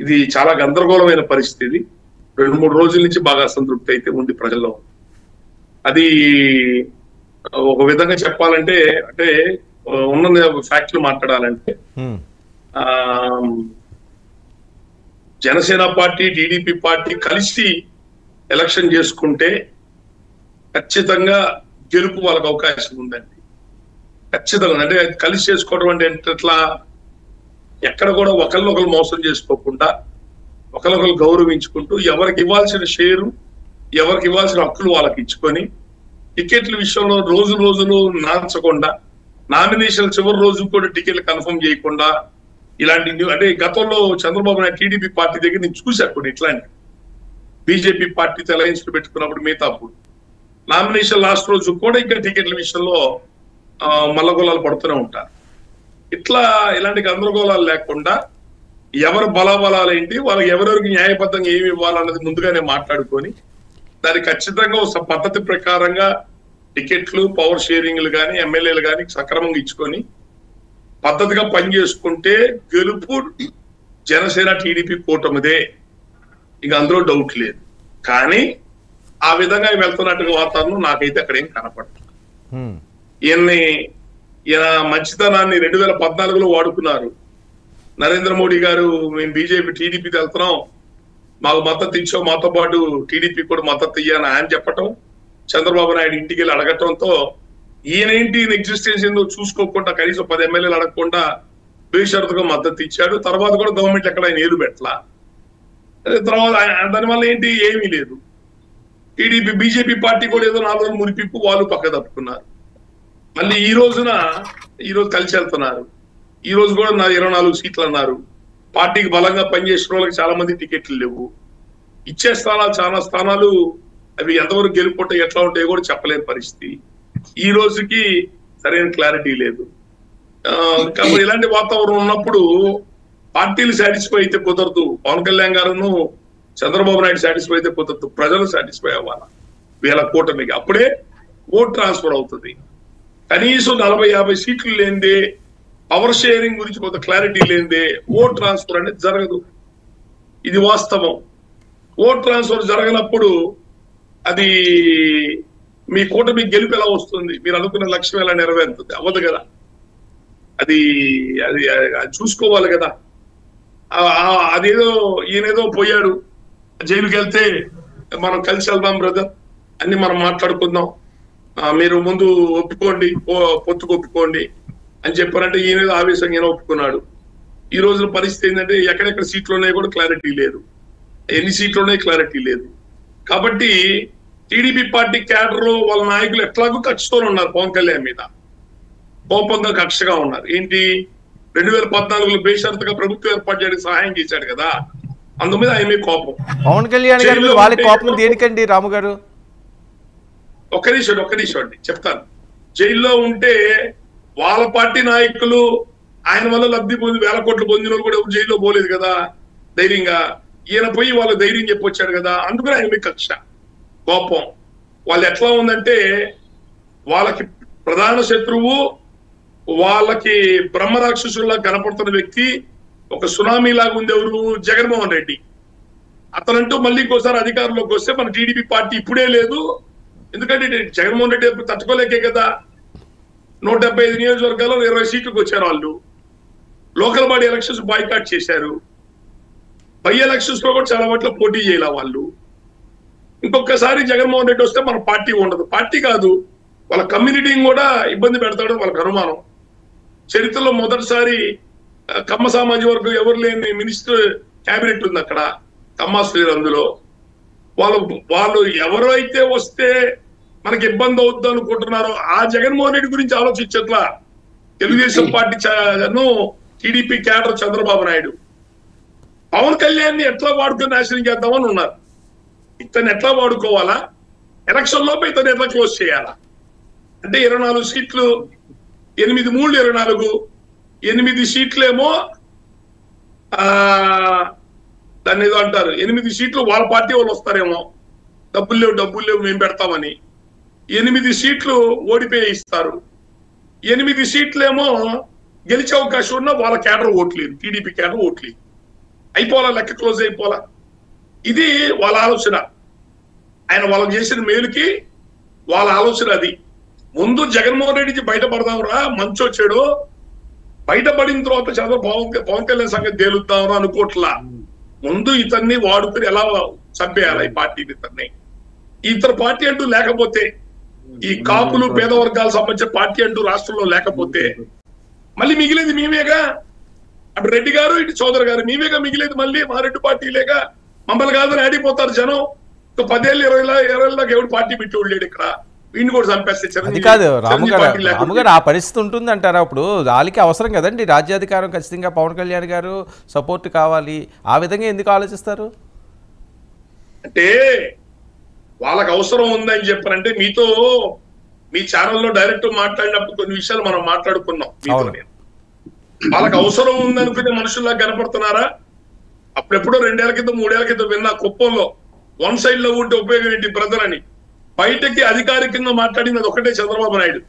[SPEAKER 5] ఇది చాలా గందరగోళమైన పరిస్థితి. 2-3 రోజుల నుంచి బాగా అసంతృప్తి అయితే ఉంది ప్రజల్లో. అది ఒక విధంగా చెప్పాలంటే, అంటే ఉన్న ఫ్యాక్ట్లు మాట్లాడాలంటే, జనసేన పార్టీ టీడీపీ పార్టీ కలిసి ఎలక్షన్ చేసుకుంటే ఖచ్చితంగా గెలుపు వాళ్ళకి అవకాశం ఉందండి. ఖచ్చితంగా. అంటే కలిసి చేసుకోవడం అంటే ఎట్లా, ఎక్కడ కూడా ఒకరినొకరు మోసం చేసుకోకుండా ఒకరినొకరు గౌరవించుకుంటూ ఎవరికి ఇవ్వాల్సిన షేరు, ఎవరికి ఇవ్వాల్సిన హక్కులు వాళ్ళకి ఇచ్చుకొని, టికెట్ల విషయంలో రోజులు నాచకుండా నామినేషన్ చివరి రోజు కూడా టికెట్లు కన్ఫర్మ్ చేయకుండా ఇలాంటి అంటే గతంలో చంద్రబాబు నాయుడు టీడీపీ పార్టీ దగ్గర నేను చూశాను కొన్ని ఇట్లాంటి బీజేపీ పార్టీతో అలయన్స్ పెట్టుకున్నప్పుడు మిగతాప్పుడు నామినేషన్ లాస్ట్ రోజు కూడా ఇంకా టికెట్ల విషయంలో మల్లగోళాలు పడుతూనే ఉంటారు. ఇలాంటి గందరగోళాలు లేకుండా ఎవరి బలాబలాలు ఏంటి, వాళ్ళకి ఎవరెవరికి న్యాయబద్ధంగా ఏమి ఇవ్వాలన్నది ముందుగానే మాట్లాడుకొని దానికి ఖచ్చితంగా ఒక పద్ధతి ప్రకారంగా టికెట్లు, పవర్ షేరింగ్లు కానీ ఎమ్మెల్యేలు కానీ సక్రమంగా ఇచ్చుకొని పద్ధతిగా పనిచేసుకుంటే గెలుపు జనసేన టీడీపీ కూటమిదే, ఇక అందులో డౌట్ లేదు. కానీ ఆ విధంగా వెళ్తున్నట్టుగా వాతావరణం నాకైతే అక్కడ ఏం కనపడదు. ఈయన మంచితనాన్ని 2014లో వాడుకున్నారు. నరేంద్ర మోడీ గారు మేము బీజేపీ టీడీపీకి వెళ్తున్నాం, మాకు మద్దతు ఇచ్చావు, మాతో పాటు టీడీపీ కూడా మద్దతు ఇయ్యని ఆయన చెప్పటం, చంద్రబాబు నాయుడు ఇంటికి వెళ్ళి అడగటంతో ఈయనేంటి ఎగ్జిస్టెన్స్ ఏందో చూసుకోకుండా కనీసం 10 ఎమ్మెల్యేలు అడగకుండా బేషరతుగా మద్దతు ఇచ్చాడు. తర్వాత కూడా గవర్నమెంట్ ఎక్కడ ఆయన ఏలు పెట్టలా. తర్వాత దానివల్ల ఏంటి ఏమీ లేదు. టీడీపీ బీజేపీ పార్టీ కూడా ఏదో 4 రోజులు మురిపిప్పు వాళ్ళు పక్క తప్పుకున్నారు. మళ్ళీ ఈ రోజు కలిసి వెళ్తున్నారు. ఈ రోజు కూడా 24 సీట్లు అన్నారు. పార్టీకి బలంగా పనిచేసిన వాళ్ళకి చాలా మంది టికెట్లు లేవు. ఇచ్చే స్థానాలు చాలా స్థానాలు అవి ఎంతవరకు గెలుపుకుంటే ఎట్లా ఉంటాయో కూడా చెప్పలేని పరిస్థితి. ఈ రోజుకి సరైన క్లారిటీ లేదు. కాబట్టి ఇలాంటి వాతావరణం ఉన్నప్పుడు పార్టీలు సాటిస్ఫై అయితే కుదరదు. పవన్ కళ్యాణ్ గారును చంద్రబాబు నాయుడు సాటిస్ఫై అయితే కుదరదు. ప్రజలు సాటిస్ఫై అవ్వాలి వీళ్ళ కూటమికి, అప్పుడే ఓట్ ట్రాన్స్ఫర్ అవుతుంది. కనీసం 40-50 సీట్లు లేనిదే, పవర్ షేరింగ్ గురించి కొంత క్లారిటీ లేనిదే ఓట్ ట్రాన్స్ఫర్ అనేది జరగదు. ఇది వాస్తవం. ఓట్ ట్రాన్స్ఫర్ జరగనప్పుడు అది మీ కూటమి గెలుపు ఎలా వస్తుంది? మీరు అనుకున్న లక్ష్యం ఎలా నెరవేరుతుంది? అవ్వదు కదా. అది అది చూసుకోవాలి కదా. అదేదో ఈయనేదో పోయాడు, జైలుకి వెళ్తే మనం కలిసి వెళ్దాం బ్రదర్, అన్ని మనం మాట్లాడుకుందాం, మీరు ముందు ఒప్పుకోండి, పొత్తుకు ఒప్పుకోండి అని చెప్పారంటే ఈయనేదో ఆవేశంగా ఈయన ఒప్పుకున్నాడు. ఈ రోజున పరిస్థితి ఏంటంటే ఎక్కడెక్కడ సీట్లు ఉన్నాయో కూడా క్లారిటీ లేదు, ఎన్ని సీట్లు ఉన్నాయో క్లారిటీ లేదు. కాబట్టి టీడీపీ పార్టీ క్యాడర్ వాళ్ళ నాయకులు ఎట్లాగూ కక్షతో ఉన్నారు. పవన్ కళ్యాణ్ మీద కోపంగా కక్షగా ఉన్నారు. ఏంటి 2014లో బేషరతుగా ప్రభుత్వం ఏర్పాటు చేయడానికి సహాయం చేశాడు కదా, అందు మీద ఆయన కోపం.
[SPEAKER 2] పవన్ కళ్యాణ్ గారి మీద వాళ్ళ కోపం దేనికండి రాము గారు?
[SPEAKER 5] ఒక్క నిమిషం అండి చెప్తాను. జైల్లో ఉంటే వాళ్ళ పార్టీ నాయకులు ఆయన వల్ల లబ్ధి పొంది 1000 కోట్లు పొందిన వాళ్ళు కూడా ఎవరు జైల్లో పోలేదు కదా ధైర్యంగా. ఈయన పోయి వాళ్ళ ధైర్యం చెప్పొచ్చాడు కదా, అందుకని ఆయన కక్ష, కోపం. వాళ్ళు ఎట్లా ఉందంటే వాళ్ళకి ప్రధాన శత్రువు, వాళ్ళకి బ్రహ్మరాక్షసుల్లా కనపడుతున్న వ్యక్తి, ఒక సునామీ లాగా ఉంది ఎవరు? జగన్మోహన్ రెడ్డి. అతనంటూ మళ్ళీ ఇంకోసారి అధికారంలోకి వస్తే మన టీడీపీ పార్టీ ఇప్పుడే లేదు. ఎందుకంటే జగన్మోహన్ రెడ్డి తట్టుకోలేకే కదా 175 నియోజకవర్గాల్లో 20 సీట్లకు వచ్చారు వాళ్ళు. లోకల్ బాడీ ఎలక్షన్స్ బాయ్కాట్ చేశారు. బై ఎలక్షన్స్ లో కూడా చాలా వాటిలో పోటీ చేయాల వాళ్ళు. ఇంకొకసారి జగన్మోహన్ రెడ్డి వస్తే మన పార్టీ ఉండదు. పార్టీ కాదు, వాళ్ళ కమ్యూనిటీని కూడా ఇబ్బంది పెడతాడని వాళ్ళకి అనుమానం. చరిత్రలో మొదటిసారి కమ్మ సామాజిక వర్గం ఎవరు లేని మినిస్టర్ క్యాబినెట్ ఉంది అక్కడ, కమ్మాశ్రీలు. అందులో వాళ్ళు ఎవరైతే వస్తే మనకి ఇబ్బంది అవుద్ది అనుకుంటున్నారో ఆ జగన్మోహన్ రెడ్డి గురించి ఆలోచించట్లా Telugu Desam party TDP cadre Chandrababu Naidu. Pawan Kalyan ని ఎట్లా వాడుకొని నాశనం చేద్దామని ఉన్నారు. ఇతను ఎట్లా వాడుకోవాలా, ఎలక్షన్ లోపు ఇతను ఎట్లా క్లోజ్ చేయాలా అంటే 24 సీట్లు, 8-3-24, 8 సీట్లేమో దాన్ని ఏదో అంటారు, 8 సీట్లు వాళ్ళ పార్టీ వాళ్ళు వస్తారేమో, డబ్బులు లేవు మేము పెడతామని. 8 సీట్లు ఓడిపోయి ఇస్తారు. 8 సీట్లేమో గెలిచే అవకాశం ఉన్నా వాళ్ళ క్యాడర్ ఓట్లేదు, టీడీపీ క్యాడర్ ఓట్లేదు. అయిపోవాలా, లెక్క క్లోజ్ అయిపోవాలా. ఇది వాళ్ళ ఆలోచన. ఆయన వాళ్ళకి చేసిన మేలుకి వాళ్ళ ఆలోచన అది. ముందు జగన్మోహన్ రెడ్డికి బయటపడదాంరా, మంచొచ్చాడు, బయటపడిన తర్వాత పవన్ కళ్యాణ్ సంగతి తేలుద్దాంరా అనుకోట్లా. ముందు ఇతన్ని వాడుకుని ఎలా చంపేయాలి ఈ పార్టీని. ఇతర పార్టీ అంటూ లేకపోతే, ఈ కాపులు పేద వర్గాలకు సంబంధించిన పార్టీ అంటూ రాష్ట్రంలో లేకపోతే మళ్ళీ మిగిలేదు మేమేగా. అటు రెడ్డి గారు, ఇటు చౌదరి గారు, మేమేగా మిగిలేదు. మళ్ళీ మా రెడ్డి పార్టీ లేక మమ్మల్ని కాదని ఆడిపోతారు జనం. 10 ఏళ్ళు 20 ఏళ్ళ దాకా ఎవడు పార్టీ పెట్టేవాళ్ళు లేడు ఇక్కడ. వీడిని కూడా చంపేస్తే
[SPEAKER 2] అది కాదు రాముగారు ఆ పరిస్థితి ఉంటుంది అంటారా? ఇప్పుడు వాళ్ళకి అవసరం కదండి రాజ్యాధికారం, ఖచ్చితంగా పవన్ కళ్యాణ్ గారు సపోర్ట్ కావాలి. ఆ విధంగా ఎందుకు ఆలోచిస్తారు?
[SPEAKER 5] అంటే వాళ్ళకి అవసరం ఉందని చెప్పారంటే మీతో మీ ఛానల్లో డైరెక్ట్ మాట్లాడినప్పుడు కొన్ని విషయాలు మనం మాట్లాడుకున్నాం. వాళ్ళకి అవసరం ఉందనుకునే మనుషుల్లా కనపడుతున్నారా? అప్పుడెప్పుడో 2 ఏళ్ల క్రితం 3 ఏళ్ల క్రితం విన్నా కుప్పంలో వన్ సైడ్ లో ఉంటే ఉపయోగం ఏంటి బ్రదర్ అని. బయటకి అధికారికంగా మాట్లాడింది అది ఒకటే చంద్రబాబు నాయుడు.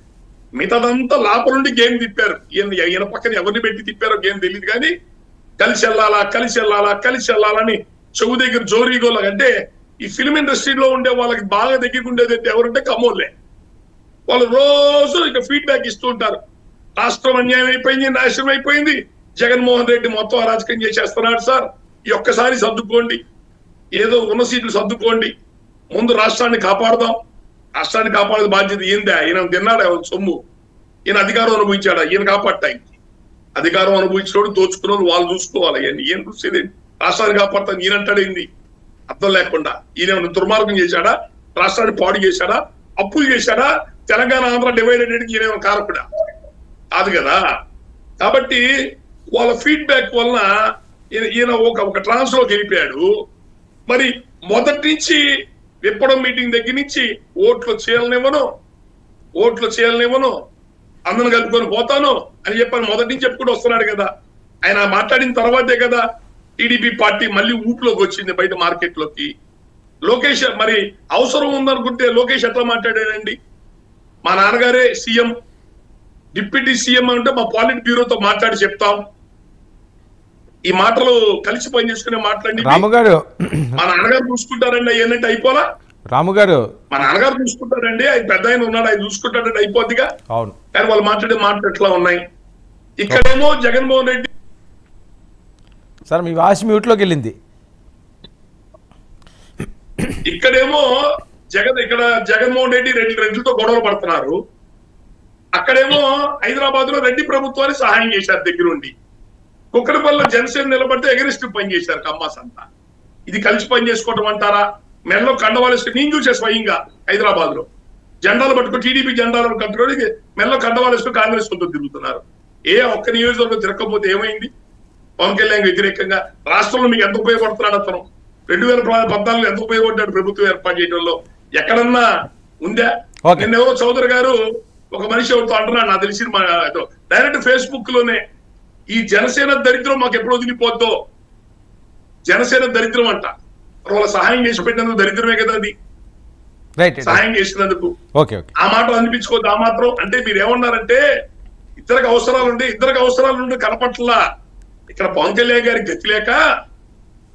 [SPEAKER 5] మిగతాదంతా లోపల నుండి గేమ్ తిప్పారు. ఈయన పక్కన ఎవరిని పెట్టి తిప్పారో గేమ్ తెలియదు కానీ కలిసి వెళ్ళాలా కలిసి వెళ్ళాలా కలిసి వెళ్ళాలని చెవు దగ్గర జోరీగోలా. అంటే ఈ ఫిల్మ్ ఇండస్ట్రీలో ఉండే వాళ్ళకి బాగా దగ్గరికి ఉండేది ఎవరంటే కమోళ్ళే. వాళ్ళు రోజు ఇక ఫీడ్బ్యాక్ ఇస్తూ ఉంటారు. రాష్ట్రం అన్యాయం అయిపోయింది, నాశనం అయిపోయింది, జగన్మోహన్ రెడ్డి మొత్తం అరాచకం చేసేస్తున్నాడు సార్, ఈ ఒక్కసారి సర్దుకోండి, ఏదో ఉన్న సీట్లు సర్దుకోండి, ముందు రాష్ట్రాన్ని కాపాడుదాం, రాష్ట్రాన్ని కాపాడే బాధ్యత ఏందా? ఈయన తిన్నాడా సొమ్ము? ఈయన అధికారం అనుభవించాడా? ఈయన కాపాడటానికి అధికారం అనుభవించినోడు దోచుకున్న వాళ్ళు చూసుకోవాలి. ఈయన చూసేది రాష్ట్రాన్ని కాపాడుతాను ఈయనంటాడేంది అర్థం లేకుండా. ఈయన దుర్మార్గం చేశాడా? రాష్ట్రాన్ని పాడు చేశాడా? అప్పులు చేశాడా? తెలంగాణ ఆంధ్ర డివైడెడ్ ఈయన కారకుడా? కాదు కదా. కాబట్టి వాళ్ళ ఫీడ్బ్యాక్ వలన ఈయన ఒక ట్రాన్స్ లోకి వెళ్ళిపోయాడు. మరి మొదటి నుంచి విప్పడం మీటింగ్ దగ్గర నుంచి ఓట్లు చేయాలనివ్వను అందరం కలుపుకొని పోతాను అని చెప్పని మొదటి నుంచి చెప్పుకుంటూ వస్తున్నాడు కదా. ఆయన మాట్లాడిన తర్వాతే కదా టీడీపీ పార్టీ మళ్ళీ ఊపులోకి వచ్చింది బయట మార్కెట్ లోకి. లోకేష్ మరి అవసరం ఉందనుకుంటే లోకేష్ ఎట్లా మాట్లాడాడండి? మా నాన్నగారే సీఎం, డిప్యూటీ సీఎం అంటే మా పాలిట్ బ్యూరోతో మాట్లాడి చెప్తాం, ఈ మాటలు కలిసి పనిచేసుకునే మాట్లాడి
[SPEAKER 2] రాముగారు
[SPEAKER 5] మా నాన్నగారు చూసుకుంటారండి అయ్యనంటే అయిపోలా.
[SPEAKER 2] రాముగారు
[SPEAKER 5] మా నాన్నగారు చూసుకుంటారండి, ఆయన పెద్ద ఆయన ఉన్నాడు, ఆయన చూసుకుంటాడంటే అయిపోద్దిగా.
[SPEAKER 2] అవును,
[SPEAKER 5] కానీ వాళ్ళు మాట్లాడే మాటలు ఎట్లా ఉన్నాయి? ఇక్కడేమో జగన్మోహన్ రెడ్డి
[SPEAKER 2] సార్ మీ వాయిస్ మ్యూట్లోకి వెళ్ళింది.
[SPEAKER 5] ఇక్కడేమో ఇక్కడ జగన్మోహన్ రెడ్డి రెడ్డిలతో గొడవలు పడుతున్నారు. అక్కడేమో హైదరాబాద్ లో రెడ్డి ప్రభుత్వాన్ని సహాయం చేశారు దగ్గరుండి. కుక్కడపల్లిలో జనసేన నిలబడితే ఎగరిస్ట్ పని చేశారు కమ్మాస్ అంతా. ఇది కలిసి పని చేసుకోవటం అంటారా? మెడలో కండవాలేసుకుని నేను చూసే స్వయంగా హైదరాబాద్ లో జెండాలు పట్టుకుని టీడీపీ జెండాలను కట్టుకొని మెడలో కండవాలేసుకుని కాంగ్రెస్ కొంత తిరుగుతున్నారు. ఒక్క నియోజకవర్గం తిరగకపోతే ఏమైంది? పవన్ కళ్యాణ్ వ్యతిరేకంగా రాష్ట్రంలో మీకు ఎంత ఉపయోగపడుతున్నాడు అతను? 2014 ఎంత ఉపయోగపడ్డాడు ప్రభుత్వం ఏర్పాటు చేయడంలో? ఎక్కడన్నా ఉందా? నిన్నెవరో చౌదరి గారు ఒక మనిషి ఎవరితో అంటున్నాడు, నాకు తెలిసి డైరెక్ట్ ఫేస్బుక్ లోనే, ఈ జనసేన దరిద్రం మాకు ఎప్పుడు వదిలిపోద్దో, జనసేన దరిద్రం అంట. వాళ్ళ సహాయం చేసి పెట్టినందుకు దరిద్రమే కదా అది, సహాయం చేసినందుకు. ఆ మాట అనిపించుకోవద్దు. ఆ మాత్రం అంటే మీరు ఏమన్నారంటే ఇద్దరికి అవసరాలు ఉంటే కనపట్లా. ఇక్కడ పవన్ కళ్యాణ్ గారికి గతి లేక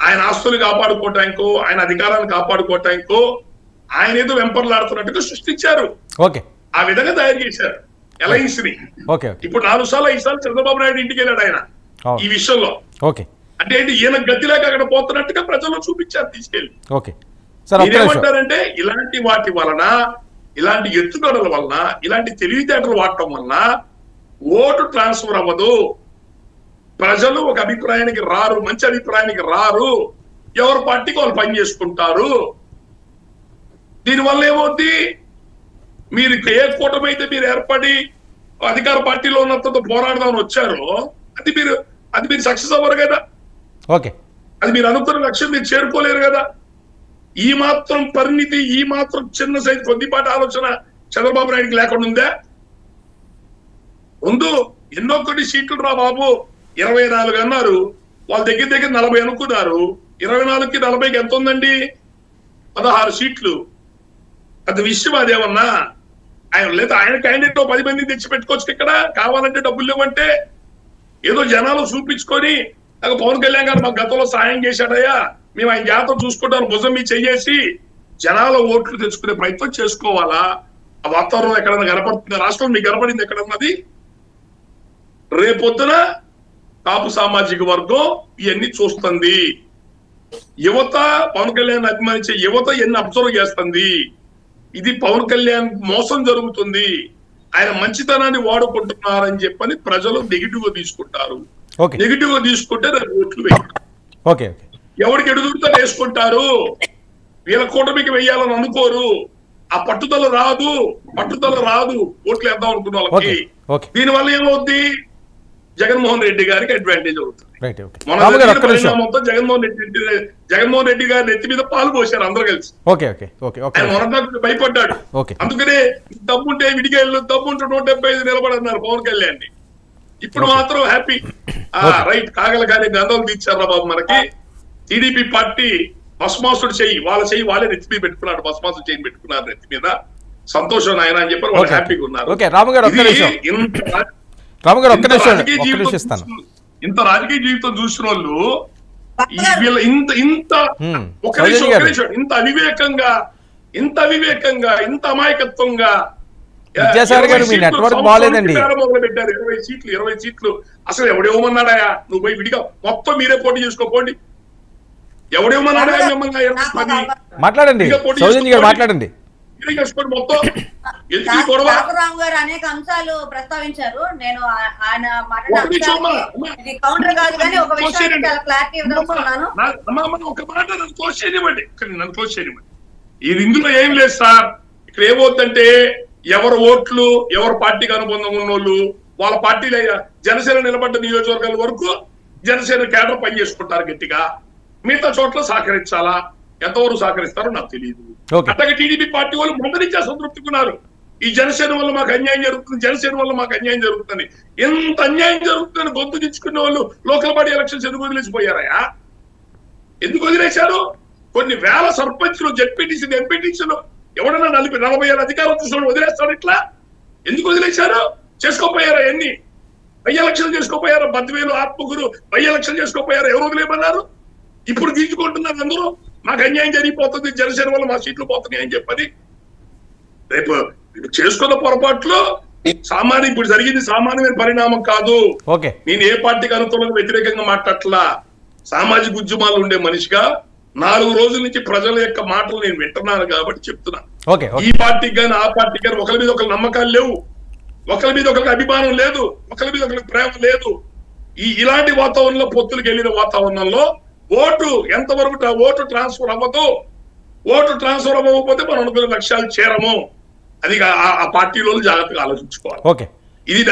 [SPEAKER 5] ఆయన ఆస్తులు కాపాడుకోవటానికో ఆయన అధికారాన్ని కాపాడుకోవటానికో ఆయన ఏదో వెంపర్లాడుతున్నట్టుగా సృష్టించారు. ఆ విధంగా తయారు చేశారు అలయన్స్ ని. ఇప్పుడు 4 సార్లు 5 సార్లు చంద్రబాబు నాయుడు ఇంటికి వెళ్ళాడు ఆయన ఈ విషయంలో. అంటే ఏంటి, ఈయన గతి లేక అక్కడ పోతున్నట్టుగా ప్రజల్లో చూపించారు తీసుకెళ్ళి. ఏమంటారంటే ఇలాంటి వాటి వలన, ఇలాంటి ఎత్తుగడల వలన, ఇలాంటి తెలివితేటలు వాడటం వలన ఓటు ట్రాన్స్ఫర్ అవ్వదు. ప్రజలు ఒక అభిప్రాయానికి రారు, మంచి అభిప్రాయానికి రారు, ఎవరి పార్టీకి వాళ్ళు పని చేసుకుంటారు. దీనివల్ల ఏమవుద్ది, మీరు ఏ కూటమి అయితే మీరు ఏర్పడి అధికార పార్టీలో ఉన్నంతతో పోరాడదామని వచ్చారో అది మీరు సక్సెస్ అవ్వరు కదా. అది మీరు అనుకున్న లక్ష్యం మీరు చేరుకోలేరు కదా. ఈ మాత్రం పరిణితి, ఈ మాత్రం చిన్న సైజు కొద్దిపాటి ఆలోచన చంద్రబాబు నాయుడికి లేకుండా ఉందా? ముందు ఎన్నో కొన్ని సీట్లు రా బాబు, 24 అన్నారు, వాళ్ళ దగ్గర 40 అనుకున్నారు. 24కి 40కి ఎంత ఉందండి? 16 సీట్లు. అది విషయం అదేమన్నా? లేదా ఆయన క్యాండిడేట్ 10 మందిని తెచ్చి పెట్టుకోవచ్చు ఇక్కడ, కావాలంటే డబ్బులు లేవంటే. ఏదో జనాలు చూపించుకొని పవన్ కళ్యాణ్ గారు మాకు గతంలో సాయం చేశాడయ్యా, మేము ఆయన జాతర చూసుకుంటాను భుజం మీ చెయ్యేసి జనాల ఓట్లు తెచ్చుకునే ప్రయత్నం చేసుకోవాలా? ఆ వాతావరణం ఎక్కడన్నా కనపడుతుంది? రాష్ట్రం మీకు కనపడింది ఎక్కడన్నది? రేపొద్దున కాపు సామాజిక వర్గం ఇవన్నీ చూస్తుంది. యువత పవన్ కళ్యాణ్ అభిమానించే యువత ఎన్ని అబ్జర్వ్ చేస్తుంది. ఇది పవన్ కళ్యాణ్ మోసం జరుగుతుంది, ఆయన మంచితనాన్ని వాడుకుంటున్నారని చెప్పని ప్రజలు నెగిటివ్ గా తీసుకుంటారు. నెగిటివ్ గా తీసుకుంటే ఓట్లు వేయాలి. ఎవరికి ఎడుగుతా వేసుకుంటారు. వీళ్ళ కూటమికి వెయ్యాలని అనుకోరు. ఆ పట్టుదల రాదు ఓట్లు వేద్దాం అనుకున్న వాళ్ళకి. దీనివల్ల ఏమవుద్ది, జగన్మోహన్ రెడ్డి గారికి అడ్వాంటేజ్ అవుతుంది. పరిణామంతో జగన్మోహన్ రెడ్డి గారి నెత్తి మీద పాలు పోశారు అందరూ కలిసి. ఆయన మొన్నటి భయపడ్డాడు. అందుకనే దమ్ముంటే విడిగేళ్ళు, దమ్ముంటే 175 నిలబడన్నారు పవన్ కళ్యాణ్. ఇప్పుడు మాత్రం హ్యాపీ, రైట్ కాగల కానీ గంధం తీర్చారా బాబు మనకి. టీడీపీ పార్టీ భస్మాసుడు చెయ్యి వాళ్ళే నెత్తి మీద పెట్టుకున్నాడు, భస్మాసుడు చెయ్యి పెట్టుకున్నారు నెత్తి మీద. సంతోషం ఆయన అని చెప్పారు, వాళ్ళు హ్యాపీగా ఉన్నారు. ఇంత రాజకీయ జీవితం చూసిన వాళ్ళు ఇంత అవివేకంగా ఇంత అమాయకత్వంగా
[SPEAKER 2] విద్యాసాగర్ గారు మీ నెట్వర్క్ బాగాలేదండి.
[SPEAKER 5] పెట్టారు 20 సీట్లు. అసలు ఎవడేమన్నాడా, నువ్వు పోయి విడిగా మొత్తం మీరే పోటీ చేసుకోపోండి. ఎవడేమన్నాడా మిమ్మల్ని
[SPEAKER 2] మాట్లాడండి, సౌజన్య గారు మాట్లాడండి.
[SPEAKER 1] రాఘవరావు గారు అనేక అంశాలు ప్రస్తావించారు. నేను ఆయన మాట్లాడే కౌంటర్ కాదు కానీ ఒక విషయం చాలా క్లారిటీ ఇవ్వదలుచుకున్నాను.
[SPEAKER 5] ఒక మాట నన్ను క్లోజ్ చేయనివ్వండి. ఇది ఇందులో ఏం లేదు సార్. ఇక్కడ ఏమవుతుందంటే ఎవరు ఓట్లు ఎవరు పార్టీకి అనుబంధం ఉన్నోళ్ళు వాళ్ళ పార్టీలో జనసేన నిలబడ్డ నియోజకవర్గాల వరకు జనసేన కేడర్ పనిచేసుకుంటారు గట్టిగా. మిగతా చోట్ల సహకరించాలా, ఎంతవరకు సహకరిస్తారో నాకు తెలియదు. అట్లాగే టీడీపీ పార్టీ వాళ్ళు మొదటి నుంచి అసంతృప్తికున్నారు. ఈ జనసేన వల్ల మాకు అన్యాయం జరుగుతుంది. ఎంత అన్యాయం జరుగుతుందని గొంతు దించుకునే వాళ్ళు లోకల్ బాడీ ఎలక్షన్స్ ఎందుకు వదిలేసిపోయారయా? ఎందుకు వదిలేశారు? కొన్ని వేల సర్పంచ్లు, జెడ్పీటీసీలు, ఎంపీటీసీలు ఎవడన్నా 40 అధికారులు చూసిన వదిలేస్తాడు. ఇట్లా ఎందుకు వదిలేశారు? చేసుకోపోయారా? ఎన్ని బై ఎలక్షన్ చేసుకోపోయారా? బద్వేలు, ఆత్మకూరు బై ఎలక్షన్ చేసుకోపోయారా? ఎవరు వదిలేమన్నారు? ఇప్పుడు తీసుకుంటున్నారు అందరూ. మాకు అన్యాయం జరిగిపోతుంది, జనసేన వల్ల మా సీట్లు పోతున్నాయి అని చెప్పని. రేపు చేసుకున్న పొరపాట్లు ఇప్పుడు జరిగింది సామాన్యమైన పరిణామం కాదు. నేను ఏ పార్టీకి అనుకూలంగా వ్యతిరేకంగా మాట్లాడట్లా. సామాజిక ఉద్యమాలు ఉండే మనిషిగా 4 రోజుల నుంచి ప్రజల యొక్క మాటలు నేను వింటున్నాను కాబట్టి చెప్తున్నా. ఈ పార్టీకి కానీ ఆ పార్టీకి కానీ ఒకరి మీద ఒకరి నమ్మకాలు లేవు, ఒకరి మీద ఒకరికి అభిమానం లేదు, ఒకరి మీద ఒకరికి ప్రేమ లేదు. ఇలాంటి వాతావరణంలో, పొత్తులకు వెళ్ళిన వాతావరణంలో ఓటు ఎంతవరకు ఓటు ట్రాన్స్ఫర్ అవ్వదు. ఓటు ట్రాన్స్ఫర్ అవ్వకపోతే మనం అనుకున్న లక్ష్యాలు చేరము. అది ఆ పార్టీలో జాగ్రత్తగా ఆలోచించుకోవాలి. ఇది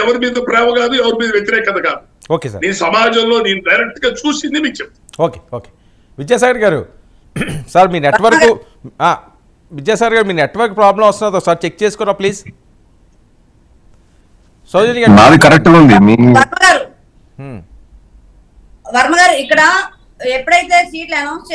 [SPEAKER 5] ఎవరి మీద ప్రేమ కాదు, ఎవరి మీద వ్యతిరేకత కాదు. నేను సమాజంలో నేను డైరెక్ట్ గా చూసింది మీకు చెప్తాను.
[SPEAKER 2] విద్యాసాగర్ గారు సార్ మీ నెట్వర్క్ విద్యాసాగర్ గారు మీ నెట్వర్క్ ప్రాబ్లం వస్తున్నది, ఒకసారి చెక్ చేసుకోరా ప్లీజ్. సౌజన్య గారు
[SPEAKER 3] కరెక్ట్ ఉంది.
[SPEAKER 1] వర్మ గారు ఇక్కడ ఎప్పుడైతే సీట్లు అనౌన్స్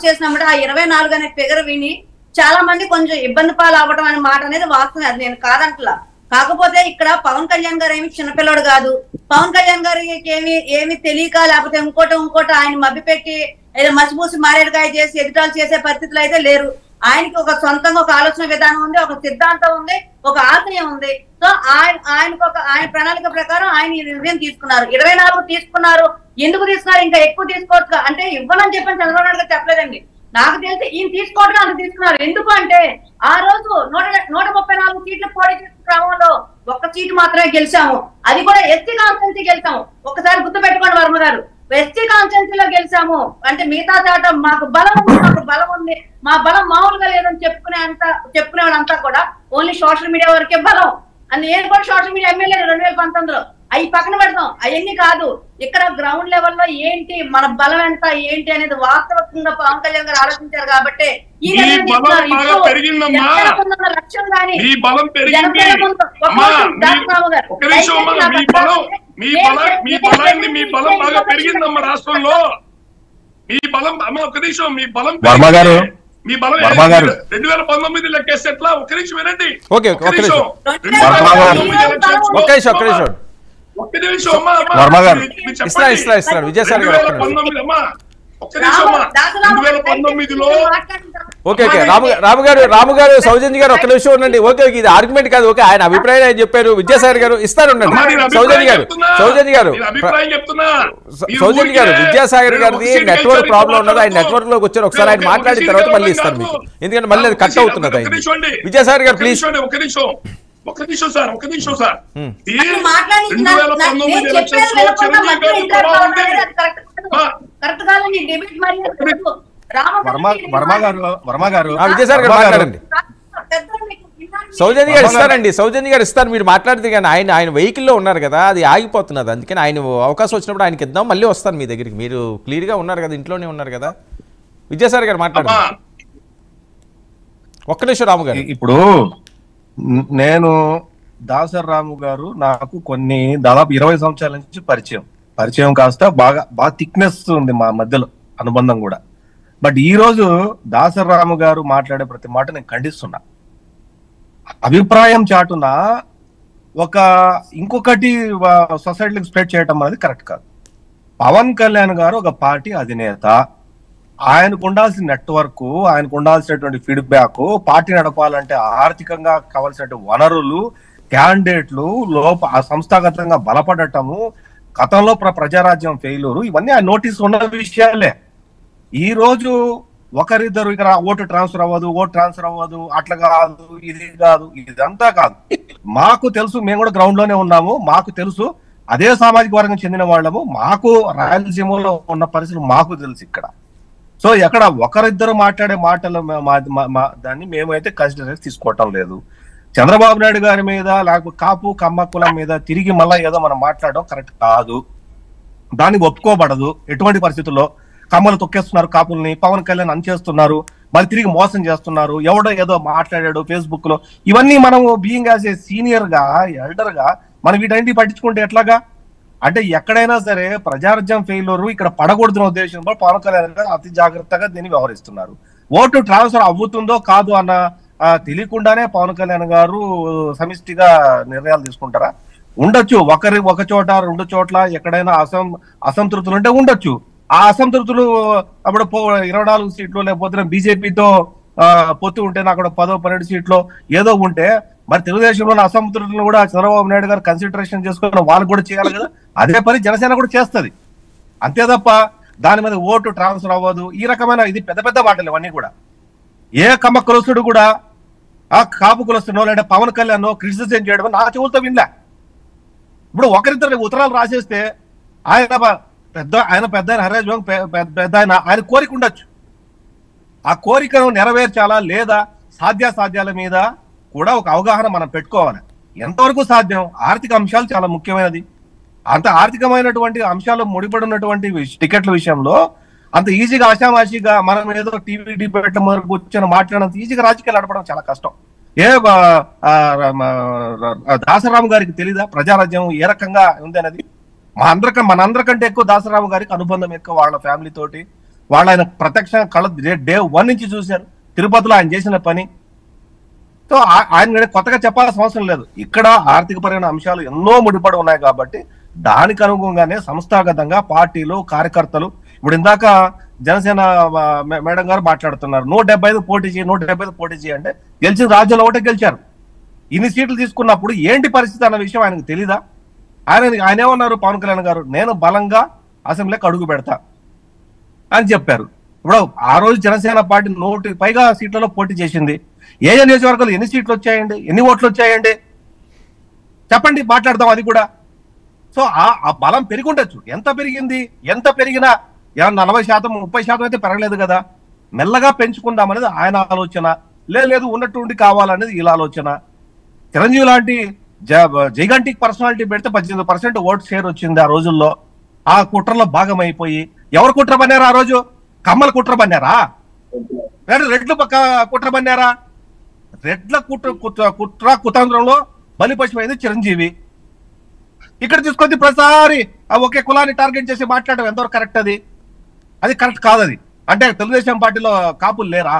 [SPEAKER 1] చేసినప్పుడు ఆ 24 అనే ఫిగర్ విని చాలా మంది కొంచెం ఇబ్బంది పాలు అవ్వడం అనే మాట అనేది వాస్తవం. అది నేను కాదంటలా. కాకపోతే ఇక్కడ పవన్ కళ్యాణ్ గారు ఏమి చిన్నపిల్లడు కాదు. పవన్ కళ్యాణ్ గారికి ఏమి తెలియక లేకపోతే ఇంకోటి ఆయన మభ్యపెట్టి ఏదో మసిపూసి మారేడుకాయ చేసి ఎదుటాలు చేసే పరిస్థితులు అయితే లేరు. ఆయనకి ఒక సొంతంగా ఒక ఆలోచన విధానం ఉంది, ఒక సిద్ధాంతం ఉంది, ఒక ఆశయం ఉంది. సో ఆయన ప్రణాళిక ప్రకారం ఆయన ఈ నిర్ణయం తీసుకున్నారు. 24 తీసుకున్నారు. ఎందుకు తీసుకున్నారు? ఇంకా ఎక్కువ తీసుకోవచ్చు అంటే ఇవ్వనని చెప్పని చంద్రబాబు నాయుడు గారు చెప్పలేదండి. నాకు తెలిసి ఈయన తీసుకోవడం అంత తీసుకున్నారు. ఎందుకు అంటే ఆ రోజు 134 సీట్లు పోటీ చేసిన క్రమంలో 1 సీటు మాత్రమే గెలిచాము. అది కూడా ఎస్సీ కాన్స్టిట్యున్సీ గెలిచాము. ఒకసారి గుర్తు పెట్టుకోండి వర్మ గారు, ఎస్సీ కాన్స్టిట్యున్సీలో గెలిచాము అంటే మిగతా చాట మాకు బలం ఉంది, మా బలం మామూలుగా లేదని చెప్పుకునేవాళ్ళంతా కూడా ఓన్లీ సోషల్ మీడియా వరకే బలం అని. నేను కూడా సోషల్ మీడియా ఎమ్మెల్యే 2019లో. అవి పక్కన పెడతాం, అవన్నీ కాదు. ఇక్కడ గ్రౌండ్ లెవెల్లో ఏంటి మన బలం ఎంత ఏంటి అనేది వాస్తవంగా పవన్ కళ్యాణ్ గారు ఆలోచించారు కాబట్టి లక్ష్యం కానీ
[SPEAKER 5] రాష్ట్రంలో మీ బలం ఒక నిమిషం, మీ బలం 2019 లెక్కేస్తే ఎట్లా? ఒక నిమిషం వినండి.
[SPEAKER 2] రాము గారు సౌజన్య గారు ఒక్క నిమిషం ఉండండి. ఓకే, ఇది ఆర్గ్యుమెంట్ కాదు. ఓకే, ఆయన అభిప్రాయం ఆయన చెప్పారు. విద్యాసాగర్ గారు ఇస్తారు ఉండండి. సౌజన్య గారు విద్యాసాగర్ గారిది నెట్వర్క్ ప్రాబ్లం ఉన్నది. ఆయన నెట్వర్క్ లోకి వచ్చారు. ఒకసారి ఆయన మాట్లాడిన తర్వాత మళ్ళీ ఇస్తారు మీకు, ఎందుకంటే మళ్ళీ అది కట్ అవుతున్నది. విద్యాసాగర్ గారు ప్లీజ్.
[SPEAKER 5] ఒక నిమిషం సార్
[SPEAKER 1] 2019 ఎలక్షన్స్ లో చిరంజీవి గారి ప్రభావం
[SPEAKER 3] వర్మ గారు
[SPEAKER 2] విజయసాయి గారు మాట్లాడండి. సౌజన్య గారు ఇస్తారండి, సౌజన్య గారు ఇస్తారు. మీరు మాట్లాడితే కానీ ఆయన వెహికల్లో ఉన్నారు కదా, అది ఆగిపోతున్నది. అందుకని ఆయన అవకాశం వచ్చినప్పుడు ఆయనకి ఇద్దాం, మళ్ళీ వస్తాను మీ దగ్గరికి. మీరు క్లియర్గా ఉన్నారు కదా, ఇంట్లోనే ఉన్నారు కదా. విజయసాయి గారు మాట్లాడండి. ఒక్క నిమిషం రాము గారు.
[SPEAKER 3] ఇప్పుడు నేను దాసర్ రాము గారు నాకు కొన్ని దాదాపు 20 సంవత్సరాల నుంచి పరిచయం కాస్త బాగా థిక్నెస్ ఉంది మా మధ్యలో అనుబంధం కూడా. బట్ ఈ రోజు దాసర్ రాము గారు మాట్లాడే ప్రతి మాట నేను ఖండిస్తున్నా. అభిప్రాయం చాటున ఇంకొకటి సొసైటీకి స్ప్రెడ్ చేయటం అనేది కరెక్ట్ కాదు. పవన్ కళ్యాణ్ గారు ఒక పార్టీ అధినేత, ఆయనకు ఉండాల్సిన నెట్వర్క్, ఆయనకు ఉండాల్సినటువంటి ఫీడ్బ్యాక్, పార్టీ నడపాలంటే ఆర్థికంగా కావాల్సిన వనరులు, క్యాండిడేట్లు, సంస్థాగతంగా బలపడటము, గతంలో ప్రజారాజ్యం ఫెయిల్యూరు, ఇవన్నీ ఆ నోటీస్ ఉన్న విషయాలే. ఈ రోజు ఒకరిద్దరు ఇక్కడ ఓటు ట్రాన్స్ఫర్ అవ్వదు, అట్లా కాదు, ఇది కాదు, ఇదంతా కాదు. మాకు తెలుసు, మేము కూడా గ్రౌండ్ లోనే ఉన్నాము, మాకు తెలుసు, అదే సామాజిక వర్గం చెందిన వాళ్ళము, మాకు రాయలసీమలో ఉన్న పరిస్థితులు మాకు తెలుసు ఇక్కడ. సో ఎక్కడ ఒకరిద్దరు మాట్లాడే మాటలు దాన్ని మేమైతే కన్సిడర్ తీసుకోవటం లేదు. చంద్రబాబు నాయుడు గారి మీద లేకపోతే కాపు కమ్మ కులం మీద తిరిగి మళ్ళీ ఏదో మనం మాట్లాడడం కరెక్ట్ కాదు, దాన్ని ఒప్పుకోబడదు ఎటువంటి పరిస్థితుల్లో. కమ్మలు తొక్కేస్తున్నారు కాపుల్ని, పవన్ కళ్యాణ్ అంచేస్తున్నారు, మళ్ళీ తిరిగి మోసం చేస్తున్నారు, ఎవడో ఏదో మాట్లాడాడు ఫేస్బుక్ లో. ఇవన్నీ మనం బీయింగ్ యాజ్ ఏ సీనియర్ గా, ఎల్డర్ గా మనం వీటన్నిటి పట్టించుకుంటే ఎట్లాగా? అంటే ఎక్కడైనా సరే ప్రజారాజ్యం ఫెయిల్యూర్ ఇక్కడ పడకూడదున ఉద్దేశంలో పవన్ కళ్యాణ్ గారు అతి జాగ్రత్తగా దీన్ని వ్యవహరిస్తున్నారు. ఓటు ట్రాన్స్ఫర్ అవుతుందో కాదు అన్న తెలియకుండానే పవన్ కళ్యాణ్ గారు సమిష్టిగా నిర్ణయాలు తీసుకుంటారా? ఉండొచ్చు, ఒక చోట 2 చోట్ల ఎక్కడైనా అసంతృప్తులు ఉంటే ఉండొచ్చు. ఆ అసంతృప్తులు అప్పుడు 24 సీట్లు లేకపోతే బీజేపీతో పొత్తు ఉంటే నాకు 10-12 సీట్లు ఏదో ఉంటే, మరి తెలుగుదేశంలో అసంతృప్తులను కూడా చంద్రబాబు నాయుడు గారు కన్సిడరేషన్ చేసుకుని వాళ్ళు కూడా చేయాలి కదా. అదే పని జనసేన కూడా చేస్తుంది. అంతే తప్ప దాని మీద ఓటు ట్రాన్స్ఫర్ అవ్వదు, ఈ రకమైన ఇది పెద్ద మాటలు ఇవన్నీ కూడా. ఏ కమ్మ కులస్తుడు కూడా ఆ కాపు కులస్తునో లేదా పవన్ కళ్యాణ్ క్రిటిసిజం చేయడం నా చెవులతో వినలే. ఇప్పుడు ఒకరిద్దరు ఉత్తరాలు రాసేస్తే ఆయన పెద్ద హరీష్ పెద్ద ఆయన కోరిక ఉండొచ్చు, ఆ కోరికను నెరవేర్చాలా లేదా సాధ్యాసాధ్యాల మీద కూడా ఒక అవగాహన మనం పెట్టుకోవాలి. ఎంతవరకు సాధ్యం? ఆర్థిక అంశాలు చాలా ముఖ్యమైనది. అంత ఆర్థికమైనటువంటి అంశాలు ముడిపడినటువంటి టికెట్ల విషయంలో అంత ఈజీగా ఆషామాషిగా మనం ఏదో టీవీ డిబేట్ల వరకు కూర్చొని మాట్లాడినంత ఈజీగా రాజకీయాలు నడపడం చాలా కష్టం. దాసరాము గారికి తెలీదా ప్రజారాజ్యం ఏ రకంగా ఉంది అనేది? మనందరికంటే ఎక్కువ దాసరాము గారికి అనుబంధం ఎక్కువ వాళ్ళ ఫ్యామిలీ తోటి. ఆయన ప్రత్యక్షంగా కళ్ళ డే 1 నుంచి చూశారు తిరుపతిలో ఆయన చేసిన పని. సో ఆయన కొత్తగా చెప్పాల్సిన అవసరం లేదు. ఇక్కడ ఆర్థికపరమైన అంశాలు ఎన్నో ముడిపడి ఉన్నాయి కాబట్టి దానికి అనుగుణంగానే సంస్థాగతంగా పార్టీలు, కార్యకర్తలు, ఇప్పుడు ఇందాక జనసేన మేడం గారు మాట్లాడుతున్నారు 175 పోటీ చేయి అంటే గెలిచిన రాజ్యంలో ఒకటే గెలిచారు. ఇన్ని సీట్లు తీసుకున్నప్పుడు ఏంటి పరిస్థితి అన్న విషయం ఆయనకు తెలీదా? ఆయన ఏమన్నారు పవన్ కళ్యాణ్ గారు, నేను బలంగా అసెంబ్లీకి అడుగు పెడతా అని చెప్పారు. ఇప్పుడు ఆ రోజు జనసేన పార్టీ 100 పైగా సీట్లలో పోటీ చేసింది. ఏ నియోజకవర్గాలు ఎన్ని సీట్లు వచ్చాయండి, ఎన్ని ఓట్లు వచ్చాయండి చెప్పండి, మాట్లాడదాం అది కూడా. సో ఆ బలం పెరిగి ఉండొచ్చు. ఎంత పెరిగింది? ఎంత పెరిగినా 40%, 30% అయితే పెరగలేదు కదా. మెల్లగా పెంచుకుందాం అనేది ఆయన ఆలోచన. లేదు ఉన్నట్టుండి కావాలనేది వీళ్ళ ఆలోచన. చిరంజీవి లాంటి జైగంటిక్ పర్సనాలిటీ పెడితే 18% ఓట్ షేర్ వచ్చింది ఆ రోజుల్లో. ఆ కుట్రలో భాగం అయిపోయి ఎవరు కుట్ర పన్నారా? ఆ రోజు కమ్మల కుట్ర పన్నారా? రెడ్లు కుట్ర పన్నారా? రెడ్ల కుట్ర కుతంత్రంలో బలిపశువైంది చిరంజీవి. ఇక్కడ తీసుకొచ్చి ప్రతిసారి ఒకే కులాన్ని టార్గెట్ చేసి మాట్లాడడం ఎంతవరకు కరెక్ట్? అది కరెక్ట్ కాదు. అది అంటే తెలుగుదేశం పార్టీలో కాపులు లేరా?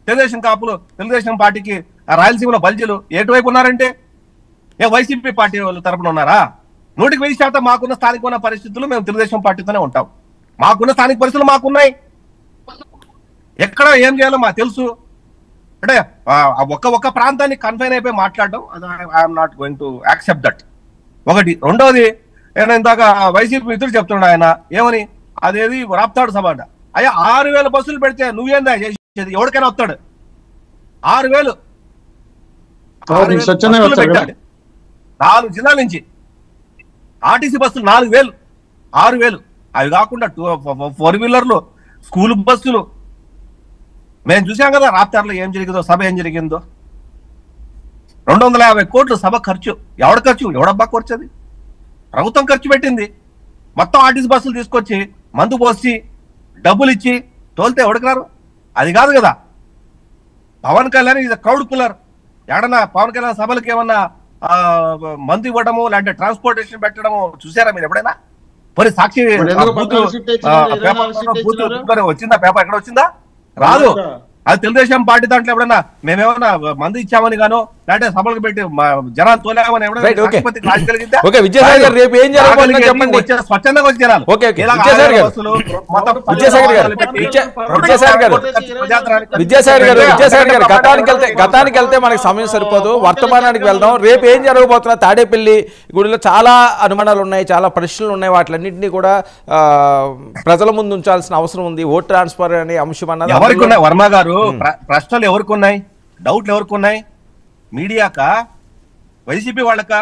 [SPEAKER 3] తెలుగుదేశం పార్టీకి రాయలసీమలో బల్జీలు ఎటువైపు ఉన్నారంటే వైసీపీ పార్టీ వాళ్ళు తరపున ఉన్నారా? 100% మాకున్న స్థానికమైన పరిస్థితులు మేము తెలుగుదేశం పార్టీతోనే ఉంటాం. మాకున్న స్థానిక పరిస్థితులు మాకున్నాయి. ఎక్కడ ఏం చేయాలో మాకు తెలుసు. అంటే ఒక్క ప్రాంతాన్ని కన్ఫైన్ అయిపోయి మాట్లాడడం I'm not going to accept that. ఒకటి. రెండోది, నేను ఇందాక వైసీపీ మిత్రులు చెప్తున్నాడు ఆయన ఏమని, అదేది రాప్తాడు సభ అంట. అయ్యా 6,000 బస్సులు పెడితే నువ్వేందా చేసేది? ఎవరికైనా వస్తాడు? 6,000 పెట్టాడు 4 జిల్లాల నుంచి. ఆర్టీసీ బస్సులు 4,000, 6,000. అవి కాకుండా 4 వీలర్లు
[SPEAKER 6] స్కూల్ బస్సులు మేము చూసాం కదా రాప్తార్లో ఏం జరిగిందో, సభ ఏం జరిగిందో. 250 కోట్లు సభ ఖర్చు. ఎవడబ్బా ఖర్చు? అది ప్రభుత్వం ఖర్చు పెట్టింది. మొత్తం ఆర్టీసీ బస్సులు తీసుకొచ్చి మందు పోసి డబ్బులు ఇచ్చి తోలితే ఎవడికి రారు? అది కాదు కదా. పవన్ కళ్యాణ్ ఇది క్రౌడ్ పుల్లర్. ఎక్కడన్నా పవన్ కళ్యాణ్ సభలకు ఏమన్నా మందు ఇవ్వడము లేదంటే ట్రాన్స్పోర్టేషన్ పెట్టడము చూసారా మీరు ఎప్పుడైనా? మరి సాక్షి వచ్చిందా? పేపర్ ఎక్కడ వచ్చిందా? రాదు. అది తెలుగుదేశం పార్టీ దాంట్లో ఎప్పుడన్నా మేమేమన్నా మంది ఇచ్చామని గానో లేదంటే సభలకు పెట్టి జనాలు తోలామని స్వచ్ఛందంగా వచ్చి జనాలు
[SPEAKER 2] గతానికి వెళ్తే మనకి సమయం సరిపోదు, వర్తమానానికి వెళ్దాం. రేపు ఏం జరగబోతున్నా తాడేపల్లి గుడిలో చాలా అనుమానాలు ఉన్నాయి, చాలా ప్రశ్నలు ఉన్నాయి. వాటిలన్నింటినీ కూడా ప్రజల ముందు ఉంచాల్సిన అవసరం ఉంది. ఓట్ ట్రాన్స్ఫర్ అనే అంశం అన్నది
[SPEAKER 6] ఎవరికి ఉన్నాయి వర్మ గారు? ప్రశ్నలు ఎవరికి ఉన్నాయి? డౌట్లు ఎవరికి ఉన్నాయి? మీడియాకా, వైసీపీ వాళ్ళకా?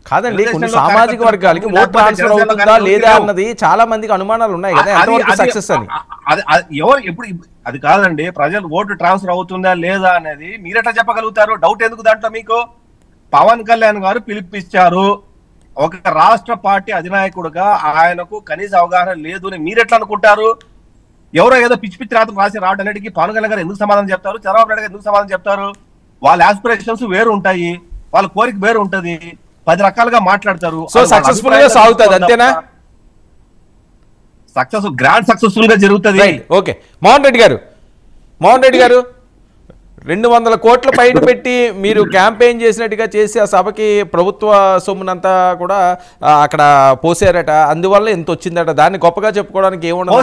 [SPEAKER 2] కాదండి, కొన్ని సామాజిక వర్గాలకి ఓట్ ట్రాన్స్ఫర్ అవుతుందా లేదా అన్నది చాలా మందికి అనుమానాలు ఉన్నాయి కదా, ఎంతవరకు సక్సెస్ అని.
[SPEAKER 6] ఎవరు ఎప్పుడు అది కాదండి. ప్రజలు ఓటు ట్రాన్స్ఫర్ అవుతుందా లేదా అనేది మీరెట్లా చెప్పగలుగుతారు? డౌట్ ఎందుకు దాంట్లో మీకు? పవన్ కళ్యాణ్ గారు పిలిపిచ్చారు. ఒక రాష్ట్ర పార్టీ అధినాయకుడుగా ఆయనకు కనీస అవగాహన లేదు అని మీరెట్లా అనుకుంటారు? ఎవరో ఏదో పిచ్చి పిచ్చి రాత్రి రాసి రావడానికి పవన్ కళ్యాణ్ గారు ఎందుకు సమాధానం చెప్తారు? చంద్రబాబు నాయుడు గారు ఎందుకు సమాధానం చెప్తారు? వాళ్ళ ఆస్పిరేషన్స్ వేరు ఉంటాయి, వాళ్ళ కోరిక వేరు ఉంటది, 10 రకాలుగా మాట్లాడతారు.
[SPEAKER 2] సో సక్సెస్ఫుల్ గా సాగుతుంది అంతేనా?
[SPEAKER 6] గ్రాండ్ సక్సెస్ఫుల్ గా జరుగుతుంది.
[SPEAKER 2] ఓకే. మోహన్ రెడ్డి గారు 200 కోట్ల పైన పెట్టి మీరు క్యాంపెయిన్ చేసినట్టుగా చేసి ఆ సభకి ప్రభుత్వ సొమ్మునంతా కూడా అక్కడ పోసారట, అందువల్ల ఎంత వచ్చిందట. దాన్ని గొప్పగా చెప్పుకోవడానికి ఏముండదు.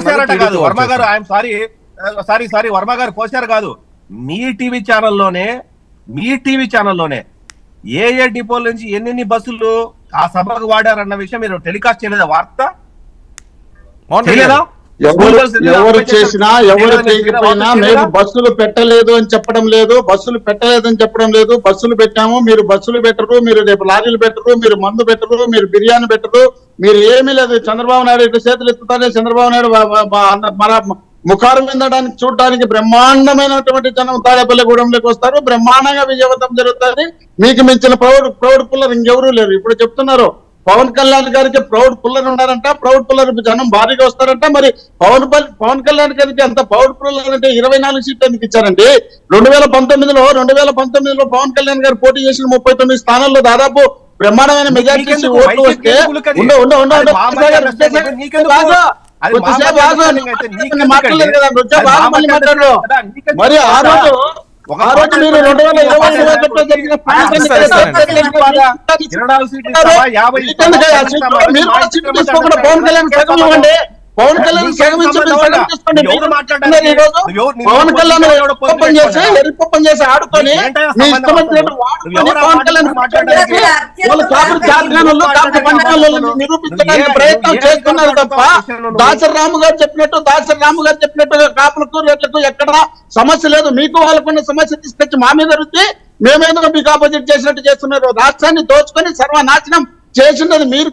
[SPEAKER 6] వర్మ గారు ఐఎమ్ సారీ వర్మ గారు పోసారు కాదు. మీ టీవీ ఛానల్లోనే ఏ డిపోల నుంచి ఎన్ని బస్సులు ఆ సభకు వాడారన్న విషయం మీరు టెలికాస్ట్ చేయలేదా? వార్త
[SPEAKER 4] ఎవరు చేసినా ఎవరు చేయకపోయినా మేము బస్సులు పెట్టలేదు అని చెప్పడం లేదు, బస్సులు పెట్టాము. మీరు బస్సులు పెట్టరు, మీరు రేపు లారీలు పెట్టరు, మీరు మందు పెట్టరు, మీరు బిర్యానీ పెట్టరు, మీరు ఏమీ లేదు. చంద్రబాబు నాయుడు ఇటు చేతులు ఎత్తుతానే చంద్రబాబు నాయుడు మన ముఖారం వినడానికి చూడడానికి బ్రహ్మాండమైనటువంటి జనం తాడేపల్లిగూడెంలోకి వస్తారు. బ్రహ్మాండంగా విజయవంతం జరుగుతుంది. మీకు మించిన ప్రౌడ్ పుల్లర్ ఇంకెవరూ లేరు. ఇప్పుడు చెప్తున్నారు పవన్ కళ్యాణ్ గారికి ప్రౌడ్ పుల్లర్ ఉన్నారంట, ప్రౌడ్ పుల్లర్ జనం భారీగా వస్తారంట. మరి పవన్ కళ్యాణ్ గారికి అంత ప్రౌడ్ పుల్లర్ అంటే 24 సీట్లు ఎందుకు ఇచ్చారండి? 2019లో పవన్ కళ్యాణ్ గారు పోటీ చేసిన 39 స్థానాల్లో దాదాపు బ్రహ్మాండమైన మెజారిటీ ఓట్లు వస్తే మరి ఆ రోజు మీరు 2020 జరిగిన పవన్ కళ్యాణ్ సగం ఇవ్వండి. పవన్ కళ్యాణ్ సగం తీసుకోండి. పవన్ కళ్యాణ్ ఎరిపప్పం చేసి ఆడుకొని మీ ఇష్టం వచ్చినట్టు వాడుకొని పవన్ కళ్యాణ్ వాళ్ళు కాపులు జాతకాలలో కాపు పంచాలలో నిరూపించడానికి ప్రయత్నం చేస్తున్నారు తప్ప దాసరి రాము గారు చెప్పినట్టు కాపులకు రేట్లకు ఎక్కడ సమస్య లేదు. మీకు వాళ్ళకున్న సమస్య తీసుకొచ్చి మా మీద రుద్ది మేమేదో మీకు ఆపోజిట్ చేసినట్టు చేస్తున్నారు. రాష్ట్రాన్ని దోచుకొని సర్వనాశనం చేసినది మీరు.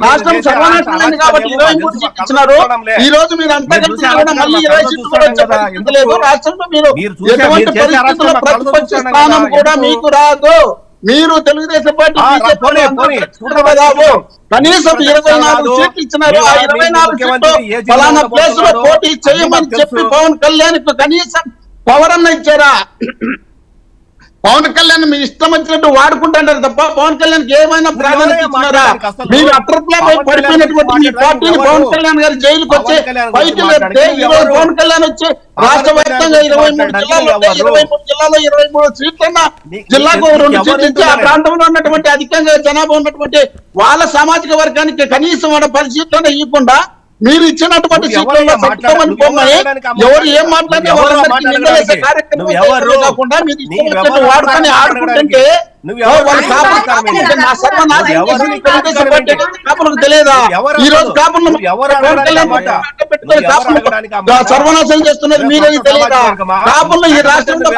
[SPEAKER 4] రాష్ట్రం సర్వనాశనమైంది కాబట్టి 23 సీట్లు ఇచ్చినారు. ఈ రోజు మీరు అంతా కలిసి మళ్ళీ 20 సీట్లు కూడా చెప్పలేదు. రాష్ట్రంలో మీరు ఎటువంటి పరిస్థితుల్లో ప్రతిపక్ష స్థానం కూడా మీకు రాదు. మీరు తెలుగుదేశం పార్టీ కనీసం 24 సీట్లు ఇచ్చినారు. ఆ 24 సీట్లు ఫలానా ప్లేస్ లో పోటీ చేయమని చెప్పి పవన్ కళ్యాణ్ కు కనీసం పవర్ అన్న ఇచ్చారా? పవన్ కళ్యాణ్ మీ ఇష్టం వచ్చినట్టు వాడుకుంటారు తప్ప పవన్ కళ్యాణ్ ఏమైనా ప్రాధాన్యత ఇస్తున్నారా? మీరు అట్రప్లా పడిపోయినటువంటి మీ పార్టీని పవన్ కళ్యాణ్ గారు జైలుకి వచ్చి పైకి లేపితే ఈరోజు పవన్ కళ్యాణ్ వచ్చి రాష్ట్ర వ్యాప్తంగా 23 జిల్లాలో 23 సీట్లన్నా జిల్లాకు 2 సీట్లు ఇచ్చి ఆ ప్రాంతంలో ఉన్నటువంటి అధికంగా జనాభా ఉన్నటువంటి వాళ్ళ సామాజిక వర్గానికి కనీసం 10 సీట్లన్నా ఇవ్వకుండా మీరు ఇచ్చినటువంటి సీట్లలో చెప్తామని పోమని ఎవరు ఏం మాట్లాడినా వాళ్ళందరికీ నిందలేసే కార్యక్రమం కాకుండా మీరు వాడుకొని ఆడుకుంటుంటే నా సర్వనాశనం కాపులకు తెలియదా? ఈ రోజు కాపులను సర్వనాశనం చేస్తున్నది మీరేది తెలియదా? కాపులను ఈ రాష్ట్రంలో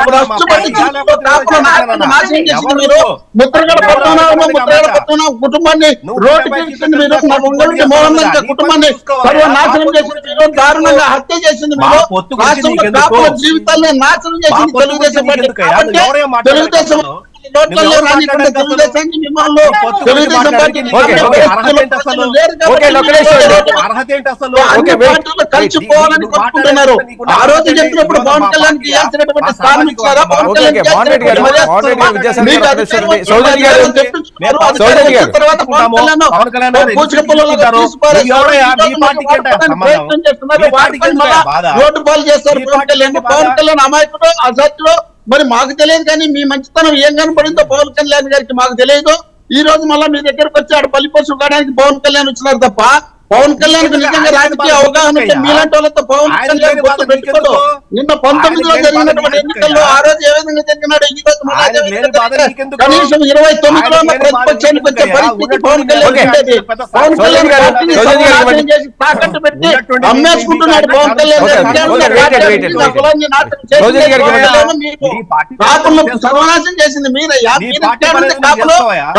[SPEAKER 4] నాశనం చేసింది మీరు. ముద్రగడ పట్టణ కుటుంబాన్ని రోడ్డుకి ఇచ్చింది మీరు. నా ఒంగోలు మోహన్ కుటుంబాన్ని సర్వనాశనం చేసింది మీరు. దారుణంగా హత్య చేసింది మీరు. రాష్ట్రంలో కాపుల జీవితాన్ని నాశనం చేసింది తెలుగుదేశం పార్టీ. తెలుగుదేశం తెలుగుదేశానికి మిమ్మల్ని తెలుగుదేశం పార్టీ కలిసిపోవాలని కోరుకుంటున్నారు. ఆ రోజు చెప్పినప్పుడు పవన్ కళ్యాణ్ కి ఇవ్వాల్సినటువంటి స్థానం ఇచ్చారా? పవన్ కళ్యాణ్ తర్వాత పవన్ కళ్యాణ్ రోడ్డు పాలు చేస్తారు. పవన్ కళ్యాణ్ అమాయకుడు అసత్యుడు. మరి మాకు తెలియదు కానీ మీ మంచితనం ఏం కనపడిందో పవన్ కళ్యాణ్ గారికి మాకు తెలియదు. ఈ రోజు మళ్ళీ మీ దగ్గరకు వచ్చాడు పల్లిపోసు కావడానికి పవన్ కళ్యాణ్ వచ్చినారు తప్ప పవన్ కళ్యాణ్ నిజంగా రాజకీయ అవగాహన ఉంటే మీలాంటి వాళ్ళతో పవన్ కళ్యాణ్ పెట్టుకోడు. నిన్న 19లో జరిగినటువంటి ఎన్నికల్లో ఆ రోజు ఏ విధంగా జరిగినాడు ఈ రోజు కనీసం 29లో ప్రతిపక్షానికి వచ్చే పరిస్థితి పవన్ కళ్యాణ్ ఉండేది. పవన్ కళ్యాణ్ చేసి తాకట్టు పెట్టి అమ్మేసుకుంటున్నాడు. పవన్ కళ్యాణ్ కాపులను సర్వనాశం చేసింది మీరయ్యా.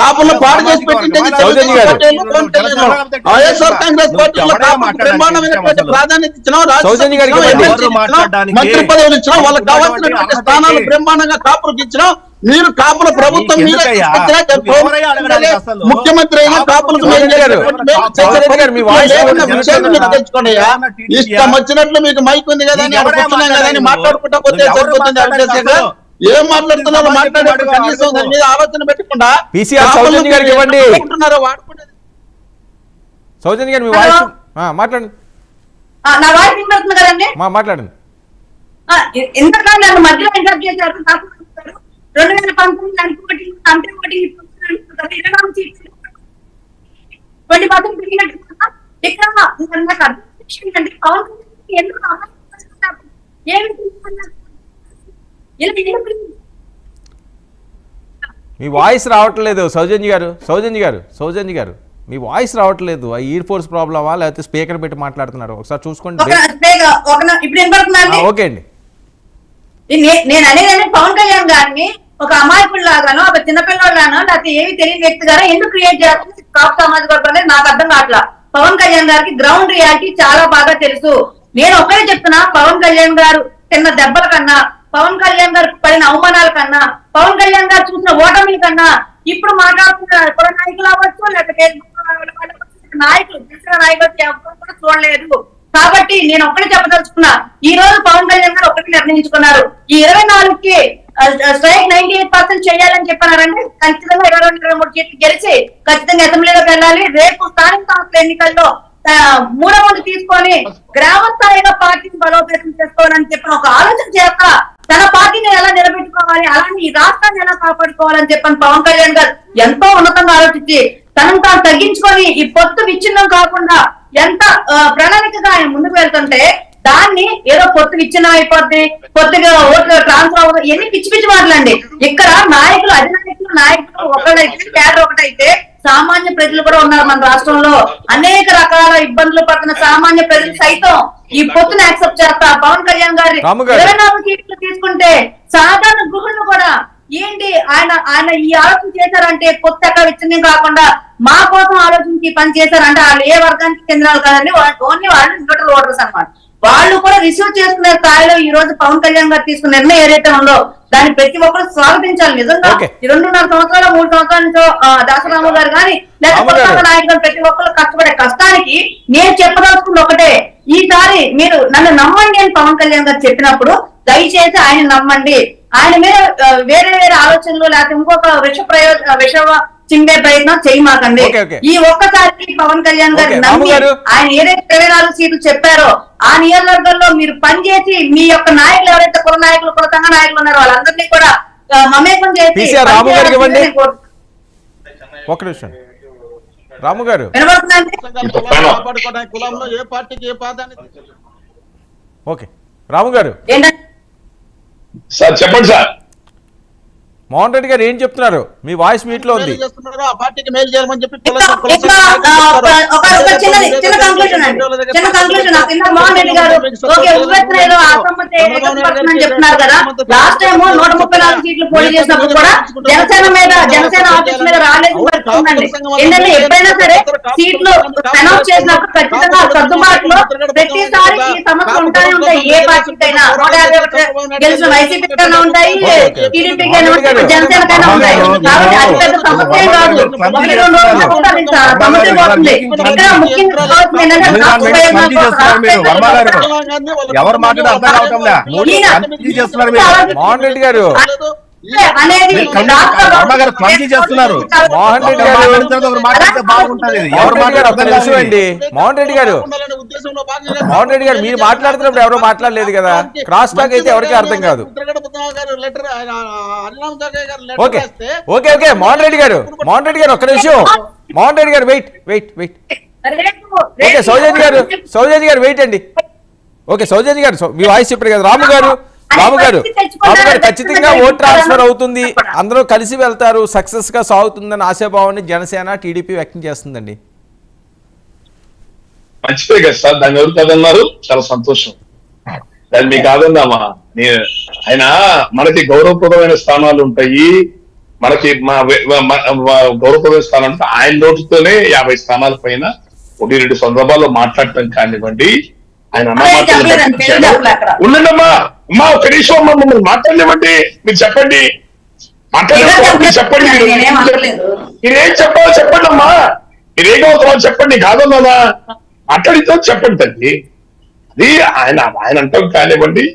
[SPEAKER 4] కాపులను పాడు చేసి పెట్టింది పవన్ కళ్యాణ్. వైఎస్ఆర్ కాంగ్రెస్ పార్టీలో బ్రహ్మాండమైనటువంటి ప్రాధాన్యత ఇచ్చినాం. మంత్రి పదవులు ఇచ్చినాం. వాళ్ళకి కావాల్సినటువంటి స్థానాలు బ్రహ్మాండంగా కాపులకు ఇచ్చినాం. మీరు కాపుల ప్రభుత్వం ముఖ్యమంత్రి అయినా కాపులకు తెచ్చుకోండి. ఇష్టం వచ్చినట్లు మీకు మైక్ ఉంది కదా అని కూర్చున్నాం కదా అని మాట్లాడుకుంటా పోతే సరిపోతుంది. ఏం మాట్లాడుతున్నారో మాట్లాడే కనీసం దాని మీద ఆలోచన పెట్టకుండా వాడుకుంటారు.
[SPEAKER 2] సౌజన్య గారు మీ వాయిస్ మాట్లాడండి.
[SPEAKER 1] నా వాయిస్ వినపడుతుంది కదండి?
[SPEAKER 2] మాట్లాడండి.
[SPEAKER 1] ఎంతకాలం నన్ను మధ్యలో ఇంటర్వ్యూ చేశారు. 2019 అనుకోటి అంటే 20% పెరిగినట్టు ఇక్కడ నాకు అర్థం ఏంటంటే పవన్ ఎందుకు
[SPEAKER 2] మీ వాయిస్ రావట్లేదు సౌజన్య గారు మీ వాయిస్ రావట్లేదు. ఇయర్ ఫోర్స్ ప్రాబ్లమా లేకపోతే స్పీకర్ పెట్టి మాట్లాడుతున్నారు? ఒకసారి చూసుకోండి. ఓకే అండి.
[SPEAKER 1] నేను అనేది పవన్ కళ్యాణ్ గారిని ఒక అమాయకుడు లాగానో ఒక చిన్నపిల్లలాగానో లేకపోతే ఏమి తెలియని వ్యక్తి గారో ఎందుకు క్రియేట్ చేస్తుంది కాపు సామాజిక వర్గం అనేది నాకు అర్థం కావట్లా. పవన్ కళ్యాణ్ గారికి గ్రౌండ్ రియాలిటీ చాలా బాగా తెలుసు. నేను ఒకటే చెప్తున్నా, పవన్ కళ్యాణ్ గారు తిన్న దెబ్బల కన్నా, పవన్ కళ్యాణ్ గారు పడిన అవమానాల కన్నా, పవన్ కళ్యాణ్ గారు చూసిన ఓటమిల కన్నా ఇప్పుడు మాట్లాడుతున్న కుల నాయకులు అవ్వచ్చు లేకపోతే నాయకులు తెలిసిన నాయకులు ఎవరు కూడా చూడలేదు. కాబట్టి నేను ఒక్కడే చెప్పదలుచుకున్నా, ఈ రోజు పవన్ కళ్యాణ్ గారు ఒకటి నిర్ణయించుకున్నారు. ఈ 24కి స్ట్రైక్ 98% చేయాలని చెప్పారంటే ఖచ్చితంగా 22-23 సీట్లు గెలిచి ఖచ్చితంగా అసెంబ్లీలోకి వెళ్ళాలి. రేపు స్థానిక సంస్థల ఎన్నికల్లో 3వ వంతు తీసుకొని గ్రామ స్థాయిలో పార్టీని బలోపేతం చేసుకోవాలని చెప్పిన ఒక ఆలోచన చేత తన పార్టీని ఎలా నిలబెట్టుకోవాలి, అలానే ఈ రాష్ట్రాన్ని ఎలా కాపాడుకోవాలని చెప్పని పవన్ కళ్యాణ్ గారు ఎంతో ఉన్నతంగా ఆలోచించి తనను తాను తగ్గించుకొని ఈ పొత్తు విచ్ఛిన్నం కాకుండా ఎంత ప్రణాళికగా ఆయన ముందుకు వెళ్తుంటే దాన్ని ఏదో పొత్తు విచ్ఛిన్నం అయిపోద్ది, పొత్తుగా ఓట్లు ట్రాన్స్ఫర్ అవ్వదు, ఎన్ని పిచ్చి పిచ్చి మాటలండి. ఇక్కడ నాయకులు నాయకులు ఒకళ్ళైతే కేడర్ ఒకటైతే సామాన్య ప్రజలు కూడా ఉన్నారు మన రాష్ట్రంలో. అనేక రకాల ఇబ్బందులు పడుతున్న సామాన్య ప్రజలు సైతం ఈ పొత్తును యాక్సెప్ట్ చేస్తా. పవన్ కళ్యాణ్ గారి 24 సీట్లు తీసుకుంటే సాధారణ గృహులు కూడా ఏంటి ఆయన ఈ ఆలోచన చేశారంటే పొత్తు ఎక్కడ విచ్ఛిన్నం కాకుండా మా కోసం ఆలోచించి పని చేశారంటే వాళ్ళు ఏ వర్గానికి చెందిన వాళ్ళు కాదండి, ఓన్లీ వాళ్ళు న్యూట్రల్ ఓటర్స్ అన్నమాట. వాళ్ళు కూడా రిసీవ్ చేసుకునే స్థాయిలో ఈ రోజు పవన్ కళ్యాణ్ గారు తీసుకున్న నిర్ణయం ఏదైతే ఉందో దాన్ని ప్రతి ఒక్కరు స్వాగతించాలి. నిజంగా 2.5 సంవత్సరాలు 3 సంవత్సరాల నుంచో దాసరాము గారు కానీ లేకపోతే నాయకులు ప్రతి ఒక్కరు కష్టపడే కష్టానికి నేను చెప్పదలుచుకుంది ఒకటే, ఈసారి మీరు నన్ను నమ్మండి అని పవన్ కళ్యాణ్ గారు చెప్పినప్పుడు దయచేసి ఆయన నమ్మండి. ఆయన మీద వేరే వేరే ఆలోచనలు లేకపోతే ఇంకొక విష చిండే ప్రయత్నం చేయమాకండి. ఈ ఒక్కసారి పవన్ కళ్యాణ్ గారు నమ్మి ఆయన ఏదైతే 24 సీట్లు చెప్పారో ఆ నియోజకవర్గంలో మీరు పనిచేసి మీ యొక్క నాయకులు ఎవరైతే కుల నాయకులు కుల సంఘ నాయకులు ఉన్నారో వాళ్ళందరినీ కూడా మమేకం చేసి
[SPEAKER 4] కులంలో ఏ పార్టీకి ఏ ప్రాధాన్యత.
[SPEAKER 2] ఓకే రాము గారు
[SPEAKER 5] సార్ చెప్పండి సార్.
[SPEAKER 2] మోహన్ రెడ్డి గారు ఏం చెప్తున్నారు? మీ వాయిస్ మీట్ లో ఉంది.
[SPEAKER 4] ఆ పార్టీకి మేలు చేయమని చెప్పి
[SPEAKER 1] చిన్న కంక్లూజన్ మోహన్ రెడ్డి గారు ఓకే ఉవ్వెత్తున అసమ్మతి చెప్తున్నారు కదా. లాస్ట్ టైం 134 సీట్లు పోటీ చేసినప్పుడు కూడా జనసేన ఆఫీస్ మీద రాలేదు పడుతుందండి. ఏంటంటే ఎప్పుడైనా సరే సీట్లు అనౌన్స్ చేసినప్పుడు ఖచ్చితంగా సర్దుబాటులో ప్రతిసారి ఈ సమస్యలు ఉంటానే ఉంటాయి. ఏ పార్టీకైనా 150 గెలిచిన వైసీపీకైనా ఉంటాయి, టీడీపీకైనా ఉంటాయి, జనసేనకైనా ఉంటాయి. కాబట్టి అది పెద్ద సమస్య కాదు. 1-2 రోజులు సమస్య పోతుంది. ఇక్కడ ముఖ్యంగా
[SPEAKER 2] మోహన్ రెడ్డి గారు
[SPEAKER 1] అనేది
[SPEAKER 2] మోహన్ రెడ్డి గారు మీరు మాట్లాడుతున్నప్పుడు ఎవరో మాట్లాడలేదు కదా. క్రాస్ టాక్ అయితే ఎవరికి అర్థం కాదు. Okay okay okay Mohan Reddy గారు ఒక్క నిమిషం. మోహన్ రెడ్డి గారు వెయిట్ ఓకే సౌజన్య గారు వెయిట్ అండి. ఓకే సౌజన్య గారు మీ వాయిస్ చెప్పారు కదా. రాము గారు ఖచ్చితంగా ఓట్ ట్రాన్స్ఫర్ అవుతుంది, అందరూ కలిసి వెళ్తారు, సక్సెస్ గా సాగుతుందని ఆశాభావాన్ని జనసేన టీడీపీ వ్యక్తం చేస్తుందండి.
[SPEAKER 5] మంచిదే కదా సార్, దాన్ని ఎవరు కదన్నారు, చాలా సంతోషం. దాన్ని మీకు కాదన్నామా. ఆయన మనకి గౌరవప్రదమైన స్థానాలు ఉంటాయి, మనకి గౌరవప్రదమైన స్థానాలు ఉంటాయి. ఆయన నోటితోనే 50 స్థానాల పైన 1-2 సందర్భాల్లో మాట్లాడటం కానివ్వండి. ఆయన ఉండండమ్మా ఒక నిమిషం అమ్మా, మమ్మల్ని మాట్లాడలేమండి. మీరు చెప్పండి, చెప్పండి మీరేం చెప్పాలో చెప్పండి అమ్మా. మీరేం అవుతామో చెప్పండి, కాదన్నా మాట్లాడితో చెప్పండి తల్లి. అది ఆయన అంటాం కానివ్వండి,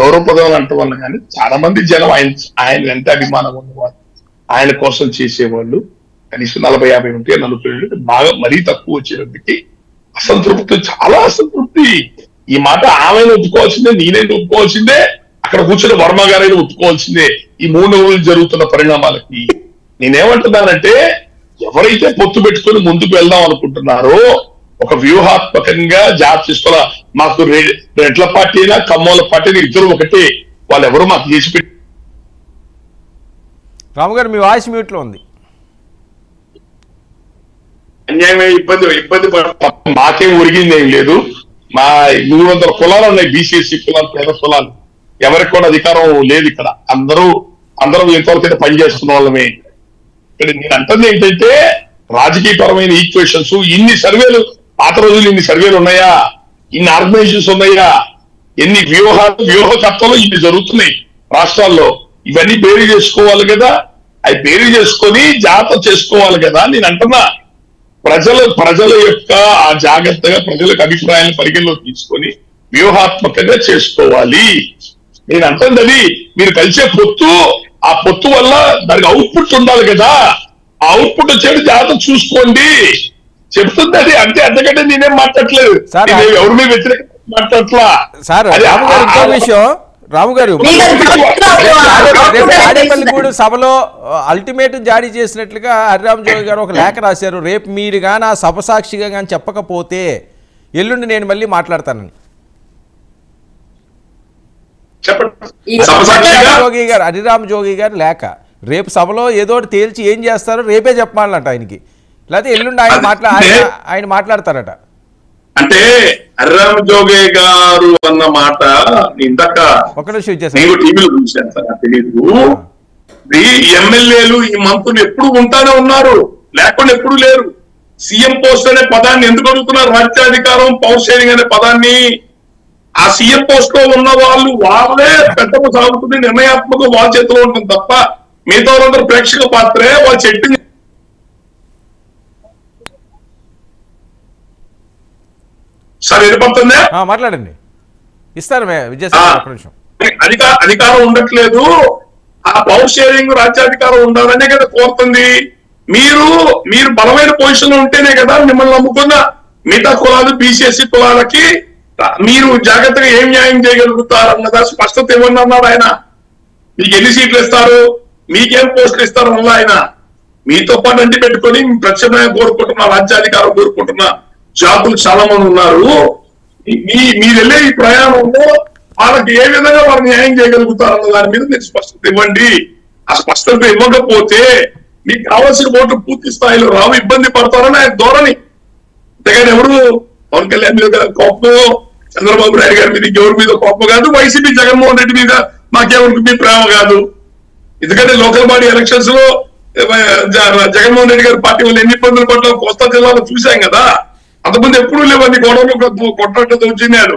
[SPEAKER 5] గౌరవప్రదం అంటాం కానీ చాలా మంది జనం ఆయన ఎంత అభిమానం ఉన్నవారు, ఆయన కోసం చేసేవాళ్ళు. కనీసం 40-50 ఉంటే 40 బాగా మరీ తక్కువ వచ్చేటప్పటికి అసంతృప్తి, చాలా అసంతృప్తి. ఈ మాట ఆమెను ఒప్పుకోవాల్సిందే, నేనైనా ఒప్పుకోవాల్సిందే, అక్కడ కూర్చున్న వర్మ గారైనా ఒప్పుకోవాల్సిందే. ఈ 3 రోజులు జరుగుతున్న పరిణామాలకి నేనేమంటున్నానంటే, ఎవరైతే పొత్తు పెట్టుకుని ముందుకు వెళ్దాం అనుకుంటున్నారో ఒక వ్యూహాత్మకంగా జాతీయ మాకు రెడ్ల పార్టీ అయినా కమ్మోల పార్టీ ఇద్దరు ఒకటే, వాళ్ళు ఎవరు మాకు చేసి పెట్టి.
[SPEAKER 2] రాము గారు మీ వాయిస్ మ్యూట్ లో ఉంది.
[SPEAKER 5] అన్యాయమే ఇబ్బంది మాకేం ఒరిగింది ఏం లేదు. మా 300 కులాలు ఉన్నాయి, బీసీఎస్సీ కులాలు, పేద కులాలు. ఎవరికి కూడా అధికారం లేదు ఇక్కడ. అందరూ ఎంతవరకైతే పనిచేస్తున్న వాళ్ళమే. ఇక్కడ నేను అంటుంది ఏంటంటే, రాజకీయపరమైన ఈక్వేషన్స్, ఇన్ని సర్వేలు పాత రోజులు ఇన్ని సర్వేలు ఉన్నాయా, ఇన్ని ఆర్గనైజేషన్స్ ఉన్నాయా, ఎన్ని వ్యూహకర్తలు ఇన్ని జరుగుతున్నాయి రాష్ట్రాల్లో. ఇవన్నీ బేరీ చేసుకోవాలి కదా. అవి బేరీ చేసుకొని జాగ్రత్త చేసుకోవాలి కదా. నేను అంటున్నా, ప్రజల యొక్క ఆ జాగ్రత్తగా ప్రజలకు అభిప్రాయాలను పరిగణలోకి తీసుకొని వ్యూహాత్మకంగా చేసుకోవాలి. నేను అంటుంది అది మీరు కలిసే పొత్తు, ఆ పొత్తు వల్ల దానికి అవుట్పుట్ ఉండాలి కదా. ఆ అవుట్పుట్ వచ్చేది జాగ్రత్త చూసుకోండి చెప్తుంది అది. అంతే, అంతకంటే నేనేం మాట్లాడలేదు, ఎవరి మీద వ్యతిరేకంగా మాట్లాడట్లా.
[SPEAKER 2] రాము గారు తాడేపల్లిగూడు సభలో అల్టిమేటం జారీ చేసినట్లుగా హరిరామ జోగి గారు ఒక లేఖ రాశారు. రేపు మీరు కానీ ఆ సభ సాక్షిగా కానీ చెప్పకపోతే ఎల్లుండి నేను మళ్ళీ మాట్లాడతానని. జోగి గారు, హరిరామ జోగి గారు లేఖ రేపు సభలో ఏదో తేల్చి ఏం చేస్తారో రేపే చెప్పాలంట ఆయనకి, లేకపోతే ఎల్లుండి ఆయన మాట్లాడతారట.
[SPEAKER 5] అంటే హరిరామ జోగే గారు అన్న మాట ఇందాక టీవీలో చూశాను సార్, తెలీదు. ఈ ఎమ్మెల్యేలు ఈ మంత్రులు ఎప్పుడు ఉంటానే ఉన్నారు, లేకుండా ఎప్పుడు లేరు. సీఎం పోస్ట్ అనే పదాన్ని ఎందుకు అడుగుతున్నారు? రాజ్యాధికారం, పవర్ షేరింగ్ అనే పదాన్ని. ఆ సీఎం పోస్ట్ లో ఉన్న వాళ్ళే పెద్దకు సాగుతుంది, నిర్ణయాత్మకం వాళ్ళ చేతిలో ఉంటుంది తప్ప మిగతా వాళ్ళందరూ ప్రేక్షక పాత్రే. వాళ్ళు చెట్టు సార్ వినపడుతుందా?
[SPEAKER 2] మాట్లాడండి, ఇస్తారు
[SPEAKER 5] అధికారం ఉండట్లేదు. ఆ పవర్ షేరింగ్, రాజ్యాధికారం ఉండాలనే కదా కోరుతుంది. మీరు బలమైన పొజిషన్ లో ఉంటేనే కదా మిమ్మల్ని నమ్ముకున్న మిగతా కులాలు, బీసీఎస్సీ కులాలకి మీరు జాగ్రత్తగా ఏం న్యాయం చేయగలుగుతారు అన్నదా స్పష్టత ఇవ్వండి అన్నాడు ఆయన. మీకు ఎన్ని సీట్లు ఇస్తారు, మీకేం పోస్టులు ఇస్తారు అన్న ఆయన. మీతో పాటు అంటి పెట్టుకొని ప్రత్యామ్నాయం కోరుకుంటున్నా, రాజ్యాధికారం కోరుకుంటున్నా జాతులు చాలా మంది ఉన్నారు. మీరు వెళ్ళే ఈ ప్రయాణంలో వాళ్ళకి ఏ విధంగా వాళ్ళు న్యాయం చేయగలుగుతారన్న దాని మీద మీరు స్పష్టత ఇవ్వండి. ఆ స్పష్టత ఇవ్వకపోతే మీకు కావాల్సిన ఓట్లు పూర్తి స్థాయిలో రావు, ఇబ్బంది పడతారని ఆయన ధోరణి. అంతేగాని ఎవరు పవన్ కళ్యాణ్ మీద కోపం, చంద్రబాబు నాయుడు గారి మీద ఎవరి మీద కోపం కాదు, వైసీపీ జగన్మోహన్ రెడ్డి మీద మాకెవరికి ప్రేమ కాదు. ఎందుకంటే లోకల్ బాడీ ఎలక్షన్స్ లో జగన్మోహన్ రెడ్డి గారి పార్టీ వాళ్ళు ఎన్ని ఇబ్బందులు పడ్డా కోస్తా జిల్లాలో చూశాం కదా. అంతకుముందు ఎప్పుడూ లేవన్నీ గొడవలు కొట్టడం వచ్చినాడు.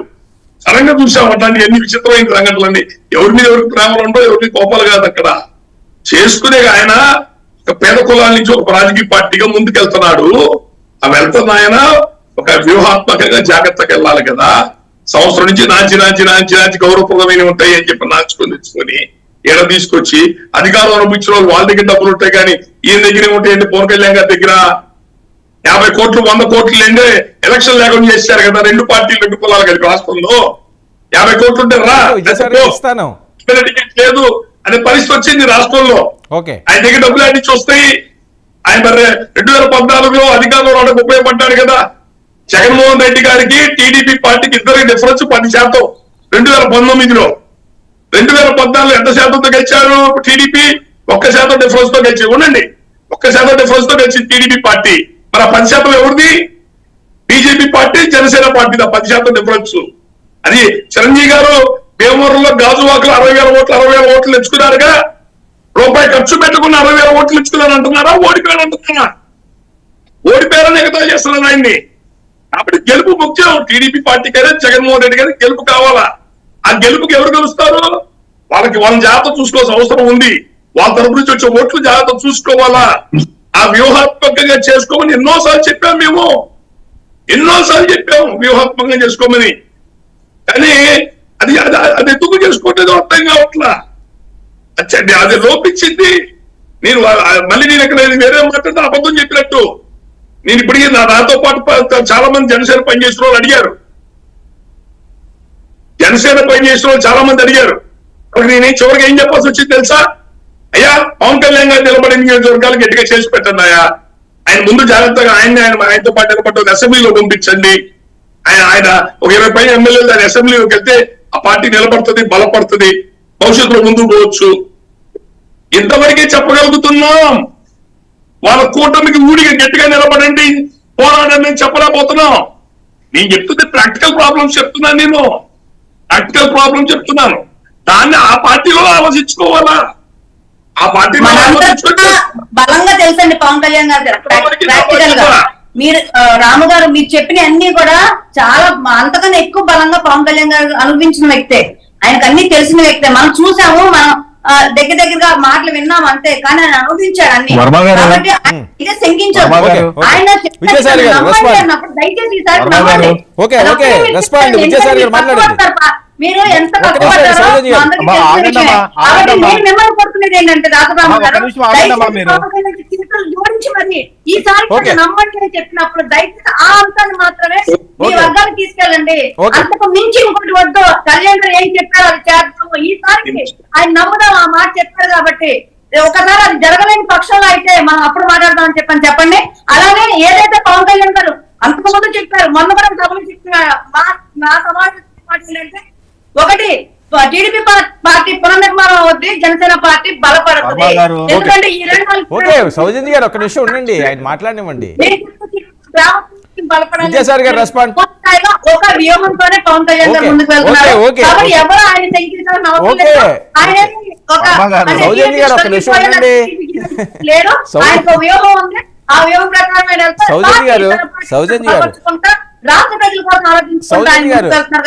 [SPEAKER 5] సడన్ గా చూసాం అట్లాంటి ఎన్ని విచిత్రమైన సంఘటనలన్నీ. ఎవరి మీద ఎవరికి ప్రేమలు ఉండవు, ఎవరి మీద కోపాలు కాదు. అక్కడ చేసుకునే ఆయన ఒక పేద కులాల నుంచి ఒక రాజకీయ పార్టీగా ముందుకెళ్తున్నాడు. ఆ వెళ్తున్న ఆయన ఒక వ్యూహాత్మకంగా జాగ్రత్తగా వెళ్ళాలి కదా. సంవత్సరం నుంచి నాంచి గౌరవప్రదమైన ఉంటాయి అని చెప్పి నాంచుకొని తెచ్చుకొని ఈడ తీసుకొచ్చి అధికారం అనుభవించిన వాళ్ళు వాళ్ళ దగ్గర డబ్బులు ఉంటాయి, కానీ ఈయన దగ్గర ఉంటాయండి. పవన్ కళ్యాణ్ గారి దగ్గర 50 కోట్లు 100 కోట్లు లేండి ఎలక్షన్ లేకుండా చేశారు కదా. 2 పార్టీలు 2 కులాలు కలిపి రాష్ట్రంలో 50 కోట్లు ఉంటే టికెట్ లేదు అనే పరిస్థితి వచ్చింది రాష్ట్రంలో. ఆయన దగ్గర డబ్బులు అన్ని వస్తాయి. ఆయన మరి 2014లో అధికారంలో రావడానికి ఉపయోగపడ్డాడు కదా. జగన్మోహన్ రెడ్డి గారికి టీడీపీ పార్టీకి ఇద్దరికి డిఫరెన్స్ 10%. 2019లో 2014 ఎంత శాతంతో గెలిచారు టీడీపీ? 1% డిఫరెన్స్ తో గెలిచి ఉండండి. 1% డిఫరెన్స్ తో గెలిచింది టీడీపీ పార్టీ. మరి 10% ఎవరిది? BJP party, Janasena party. 10% difference. అది చిరంజీవి గారు భీమవరంలో గాజువాకలు 60,000 ఓట్లు తెచ్చుకున్నారుగా. రూపాయి ఖర్చు పెట్టుకున్న 60,000 ఓట్లు తెచ్చుకున్నారు అంటున్నారా? ఓడిపోయారు అంటున్నారా? ఓడిపోయారని ఎగతా చేస్తున్నారు ఆయన్ని. కాబట్టి గెలుపు ముఖ్యం. టీడీపీ పార్టీకి అయినా జగన్మోహన్ రెడ్డి గారికి గెలుపు కావాలా. ఆ గెలుపుకి ఎవరు గెలుస్తారు? వాళ్ళ జాగ్రత్త చూసుకోవాల్సిన అవసరం ఉంది. వాళ్ళ తరపు నుంచి వచ్చే ఓట్లు జాగ్రత్త చూసుకోవాలా. ఆ వ్యూహాత్మకంగా చేసుకోమని ఎన్నోసార్లు చెప్పాము మేము. వ్యూహాత్మకంగా చేసుకోమని. కానీ అది ఎందుకు చేసుకోవట్లేదు అర్థం కావట్లా. అది లోపించింది. మళ్ళీ నేను ఇక్కడ వేరే మాట్లాడితే అబద్ధం చెప్పినట్టు. నేను ఇప్పటికీ నాతో పాటు చాలా మంది జనసేన పనిచేసిన వాళ్ళు అడిగారు. చాలా మంది అడిగారు. నేను చివరికి ఏం చెప్పాల్సి వచ్చింది తెలుసా? అయ్యా పవన్ కళ్యాణ్ గారు నిలబడిన నియోజకవర్గాలు గట్టిగా చేసి పెట్టండి అయ్యా. ఆయన ముందు జాగ్రత్తగా ఆయనతో పాటు నిలబడ్డ అసెంబ్లీలో పంపించండి. ఆయన ఒక 20 పైన ఎమ్మెల్యేలు దాని అసెంబ్లీలోకి వెళ్తే ఆ పార్టీ నిలబడుతుంది, బలపడుతుంది, భవిష్యత్తులో ముందుకు పోవచ్చు. ఇంతవరకే చెప్పగలుగుతున్నాం. వాళ్ళ కూటమికి ఊడిగా గట్టిగా నిలబడండి, పోరాడండి అని చెప్పలేకపోతున్నాం. నేను చెప్తుంది ప్రాక్టికల్ ప్రాబ్లమ్స్ చెప్తున్నాను. దాన్ని ఆ పార్టీలో ఆలోచించుకోవాలా. ఆ పార్టీలో
[SPEAKER 1] బలంగా తెలుసండి పవన్ కళ్యాణ్ గారు. ప్రాక్టికల్ గా మీరు రాము గారు మీరు చెప్పిన అన్ని కూడా చాలా అంతకన్నా ఎక్కువ బలంగా పవన్ కళ్యాణ్ గారు అనుభవించిన వ్యక్తే. ఆయనకు అన్ని తెలిసిన వ్యక్తే. మనం చూసాము, మనం దగ్గరగా మాటలు విన్నాం అంతే. కానీ ఆయన అనుభవించాడు అన్ని. కాబట్టి ఇదే శంకించదు. ఆయన అన్నప్పుడు దయచేసి ఈసారి మీరు ఎంత కష్టపడ్డారో మిమ్మల్ని కోరుకునేది ఏంటంటే రాఘరామ గారు జోడించి మరి ఈసారి నమ్మండి అని చెప్పినప్పుడు దయచేసి ఆ అంశాన్ని మాత్రమే మీ వర్గానికి తీసుకెళ్ళండి. అంతకు మించి ఇంకోటి వద్దు. కళ్యాణ్ గారు ఏం చెప్పారు అది చేద్దాము. ఈసారికి ఆయన నమ్ముదాం. ఆ మాట చెప్పారు కాబట్టి ఒకసారి అది జరగలేని పక్షంలో అయితే మనం అప్పుడు మాట్లాడదామని చెప్పండి. అలానే ఏదైతే పవన్ కళ్యాణ్ గారు అంతకు ముందు చెప్పారు, మొన్న కూడా సభలు చెప్పిన మా సమాజం అంటే ఒకటి టీడీపీ పార్టీ పునర్నిర్మాణం అవుద్ది, జనసేన పార్టీ బలపడుతుంది. ఎందుకంటే ఈ 2
[SPEAKER 2] సౌజన్య గారు ఒక నిమిషం ఉండండి, ఆయన మాట్లాడనివ్వండి.
[SPEAKER 1] ఒక వ్యూహంతోనే పవన్ కళ్యాణ్ గారు ముందుకు వెళ్తున్నారు. కాబట్టి ఎవరు ఆయన శంకించాలని అవసరం లేదు. ఆయన లేదు, ఆయనకు వ్యూహం ఉంది. ఆ వ్యూహం ప్రకారం రాష్ట్ర ప్రజల కోసం ఆలోచించుకుంటారు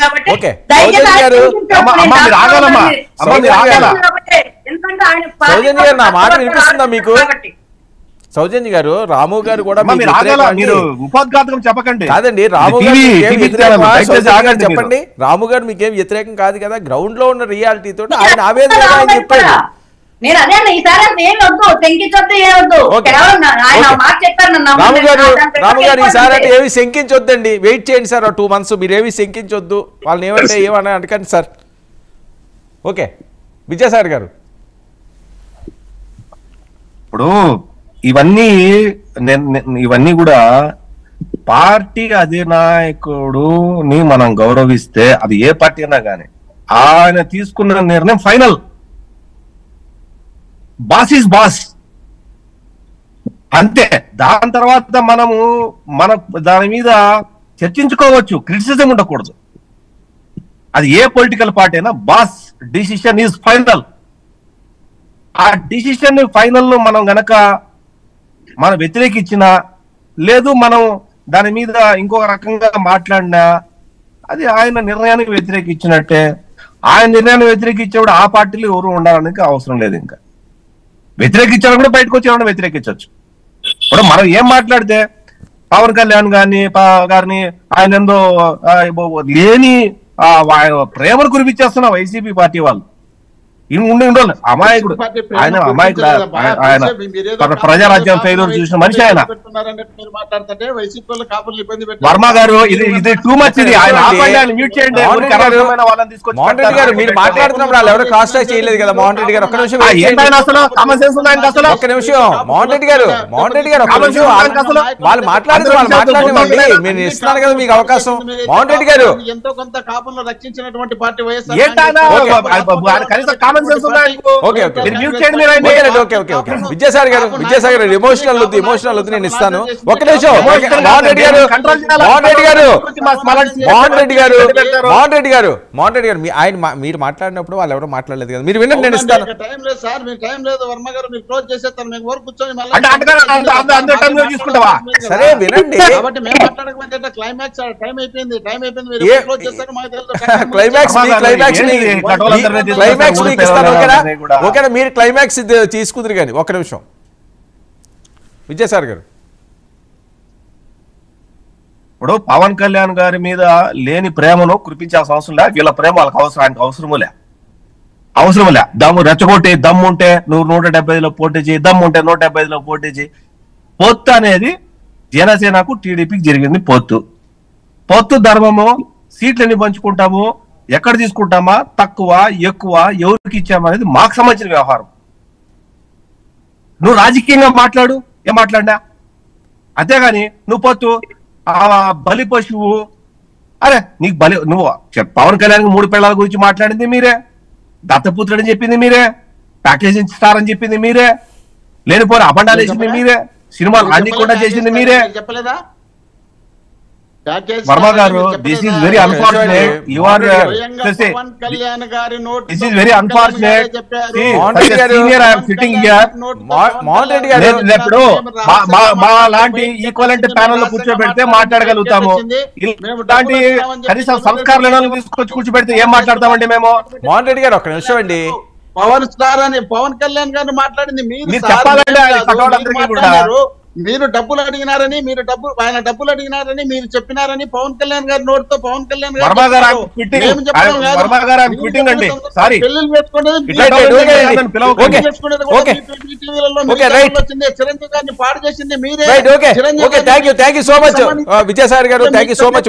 [SPEAKER 1] కాబట్టి
[SPEAKER 2] సౌజన్య గారు రాము గారు కూడా
[SPEAKER 6] ఉపోద్ఘాతకం చెప్పకండి.
[SPEAKER 2] కాదండి, రాము గారు చెప్పండి. రాము గారు మీకేం వ్యతిరేకం కాదు కదా. గ్రౌండ్ లో ఉన్న రియాలిటీ తోటి ఆయన ఆవేదన చెప్పాడు.
[SPEAKER 1] నేను అదే ఈసారి ఏం వద్దు, శంకించొద్దు, ఏమొద్దు.
[SPEAKER 2] రాము గారు ఈసారి అంటే ఏమి శంకించొద్దండి, వెయిట్ చేయండి సార్ 2 months. మీరు ఏమి శంకించొద్దు, వాళ్ళని ఏమంటే ఏమన్నా అనకండి సార్. ఓకే విజయసాగర్ గారు,
[SPEAKER 6] ఇప్పుడు ఇవన్నీ కూడా పార్టీ అధినాయకుడుని మనం గౌరవిస్తే అది ఏ పార్టీ అయినా కానీ ఆయన తీసుకున్న నిర్ణయం ఫైనల్. బాస్ ఈజ్ బాస్ అంతే. దాని తర్వాత మనము దాని మీద చర్చించుకోవచ్చు, క్రిటిసిజం ఉండకూడదు. అది ఏ పొలిటికల్ పార్టీ అయినా బాస్ డిసిషన్ ఈజ్ ఫైనల్. ఆ డిసిషన్ ఫైనల్ ను మనం గనక వ్యతిరేకించినా లేదు మనం దాని మీద ఇంకొక రకంగా మాట్లాడినా అది ఆయన నిర్ణయానికి వ్యతిరేకించినట్టే. ఆయన నిర్ణయాన్ని వ్యతిరేకించేవాడు ఆ పార్టీలో ఎవరు ఉండాలనికి అవసరం లేదు. ఇంకా వ్యతిరేకించాలని కూడా బయటకు వచ్చి వ్యతిరేకించవచ్చు. ఇప్పుడు మనం ఏం మాట్లాడితే పవన్ కళ్యాణ్ గారిని ఆయన ఎందో లేని ప్రేమను కురిపించేస్తున్న వైసీపీ పార్టీ వాళ్ళు ఉండాలి. అమాయకుడు ఆయన, అమాయకుడు ఆయన. ప్రజారాజ్యం ఫెయిల్యూర్ చూసిన మనిషి ఆయన. వర్మ గారు ఇది టూ మచ్. ఇది ఆయన మ్యూట్ చేయండి.
[SPEAKER 2] మీరు మాట్లాడుతున్నప్పుడు వాళ్ళు ఎవరు క్రాస్ టాక్ చేయలేదు కదా మోహన్ రెడ్డి గారు. ఒక్క నిమిషం
[SPEAKER 6] అసలు కామన్ సెన్స్ ఉంది ఆయనకి అసలు.
[SPEAKER 2] ఒక్క నిమిషం మోహన్ రెడ్డి గారు ఒక్క నిమిషం వాళ్ళు మాట్లాడుతున్నారు. నేను ఇస్తున్నాను కదా మీకు అవకాశం. మోహన్ రెడ్డి గారు
[SPEAKER 4] ఎంతో కొంత కాపులను రక్షించినటువంటి పార్టీ వైఎస్ఆర్.
[SPEAKER 2] విద్యాసాగర్ గారు ఎమోషనల్ వద్దు నేను ఇస్తాను. ఒక నిమిషం మోహన్ రెడ్డి గారు ఆయన మీరు మాట్లాడినప్పుడు వాళ్ళు ఎవరో మాట్లాడలేదు కదా, మీరు వినండి, నేను ఇస్తాను. సరే వినండి. క్లైమాక్స్ మీకు ఇస్తాను. ఓకేనా, మీరు క్లైమాక్స్ తీసుకుందరు కానీ. ఒక్క నిమిషం విజయసార్ గారు.
[SPEAKER 6] ఇప్పుడు పవన్ కళ్యాణ్ గారి మీద లేని ప్రేమను కురిపించాల్సిన అవసరం లే. వీళ్ళ ప్రేమ వాళ్ళకి ఆయనకు అవసరములే. దమ్ము రెచ్చగొట్టి దమ్ము ఉంటే నువ్వు 175లో పోటీ చేయి, దమ్ము ఉంటే 175లో పోటీ చేయి. పొత్తు అనేది జనసేనకు టీడీపీకి జరిగింది. పొత్తు ధర్మము, సీట్లన్నీ పంచుకుంటాము, ఎక్కడ తీసుకుంటామా, తక్కువ ఎక్కువ ఎవరికి ఇచ్చామా అనేది మాకు సంబంధించిన వ్యవహారం. నువ్వు రాజకీయంగా మాట్లాడు, ఏం మాట్లాడినా. అంతేగాని నువ్వు పొత్తు బలి పశువు, అరే నీకు నువ్వు పవన్ కళ్యాణ్ 3 పిల్లల గురించి మాట్లాడింది మీరే, దత్తపుత్రుడని చెప్పింది మీరే, ప్యాకేజ్ స్టార్ అని చెప్పింది మీరే, లేనిపోయిన అబండాలు వేసింది మీరే, సినిమాలు అన్ని కూడా చేసింది మీరే.
[SPEAKER 4] చెప్పలేదా
[SPEAKER 6] Varma garu? This is very unfortunate. You are this is very unfortunate. Senior I am sitting here. ఇప్పుడు మా లాంటి ఈక్వలెంట్ ప్యానల్ లో కూర్చోబెడితే మాట్లాడగలుగుతాము. ఇలాంటి కనీసం సంస్కారాలను తీసుకొచ్చి కూర్చోబెడితే ఏం మాట్లాడతామండి మేము?
[SPEAKER 2] మోహన్ రెడ్డి గారు ఒక్క నిమిషం అండి.
[SPEAKER 4] పవన్ స్టార్ అని పవన్ కళ్యాణ్ గారిని మాట్లాడింది
[SPEAKER 6] మీరు చెప్పాలండి.
[SPEAKER 4] మీరు డబ్బులు అడిగినారని, ఆయన డబ్బులు అడిగినారని మీరు చెప్పినారని పవన్ కళ్యాణ్ గారి నోటితో పవన్ కళ్యాణ్ గారు
[SPEAKER 2] చిరంజీవి గారిని పాడు చేసింది మీరే. విజయసాగర్ గారు థ్యాంక్ యూ సో మచ్.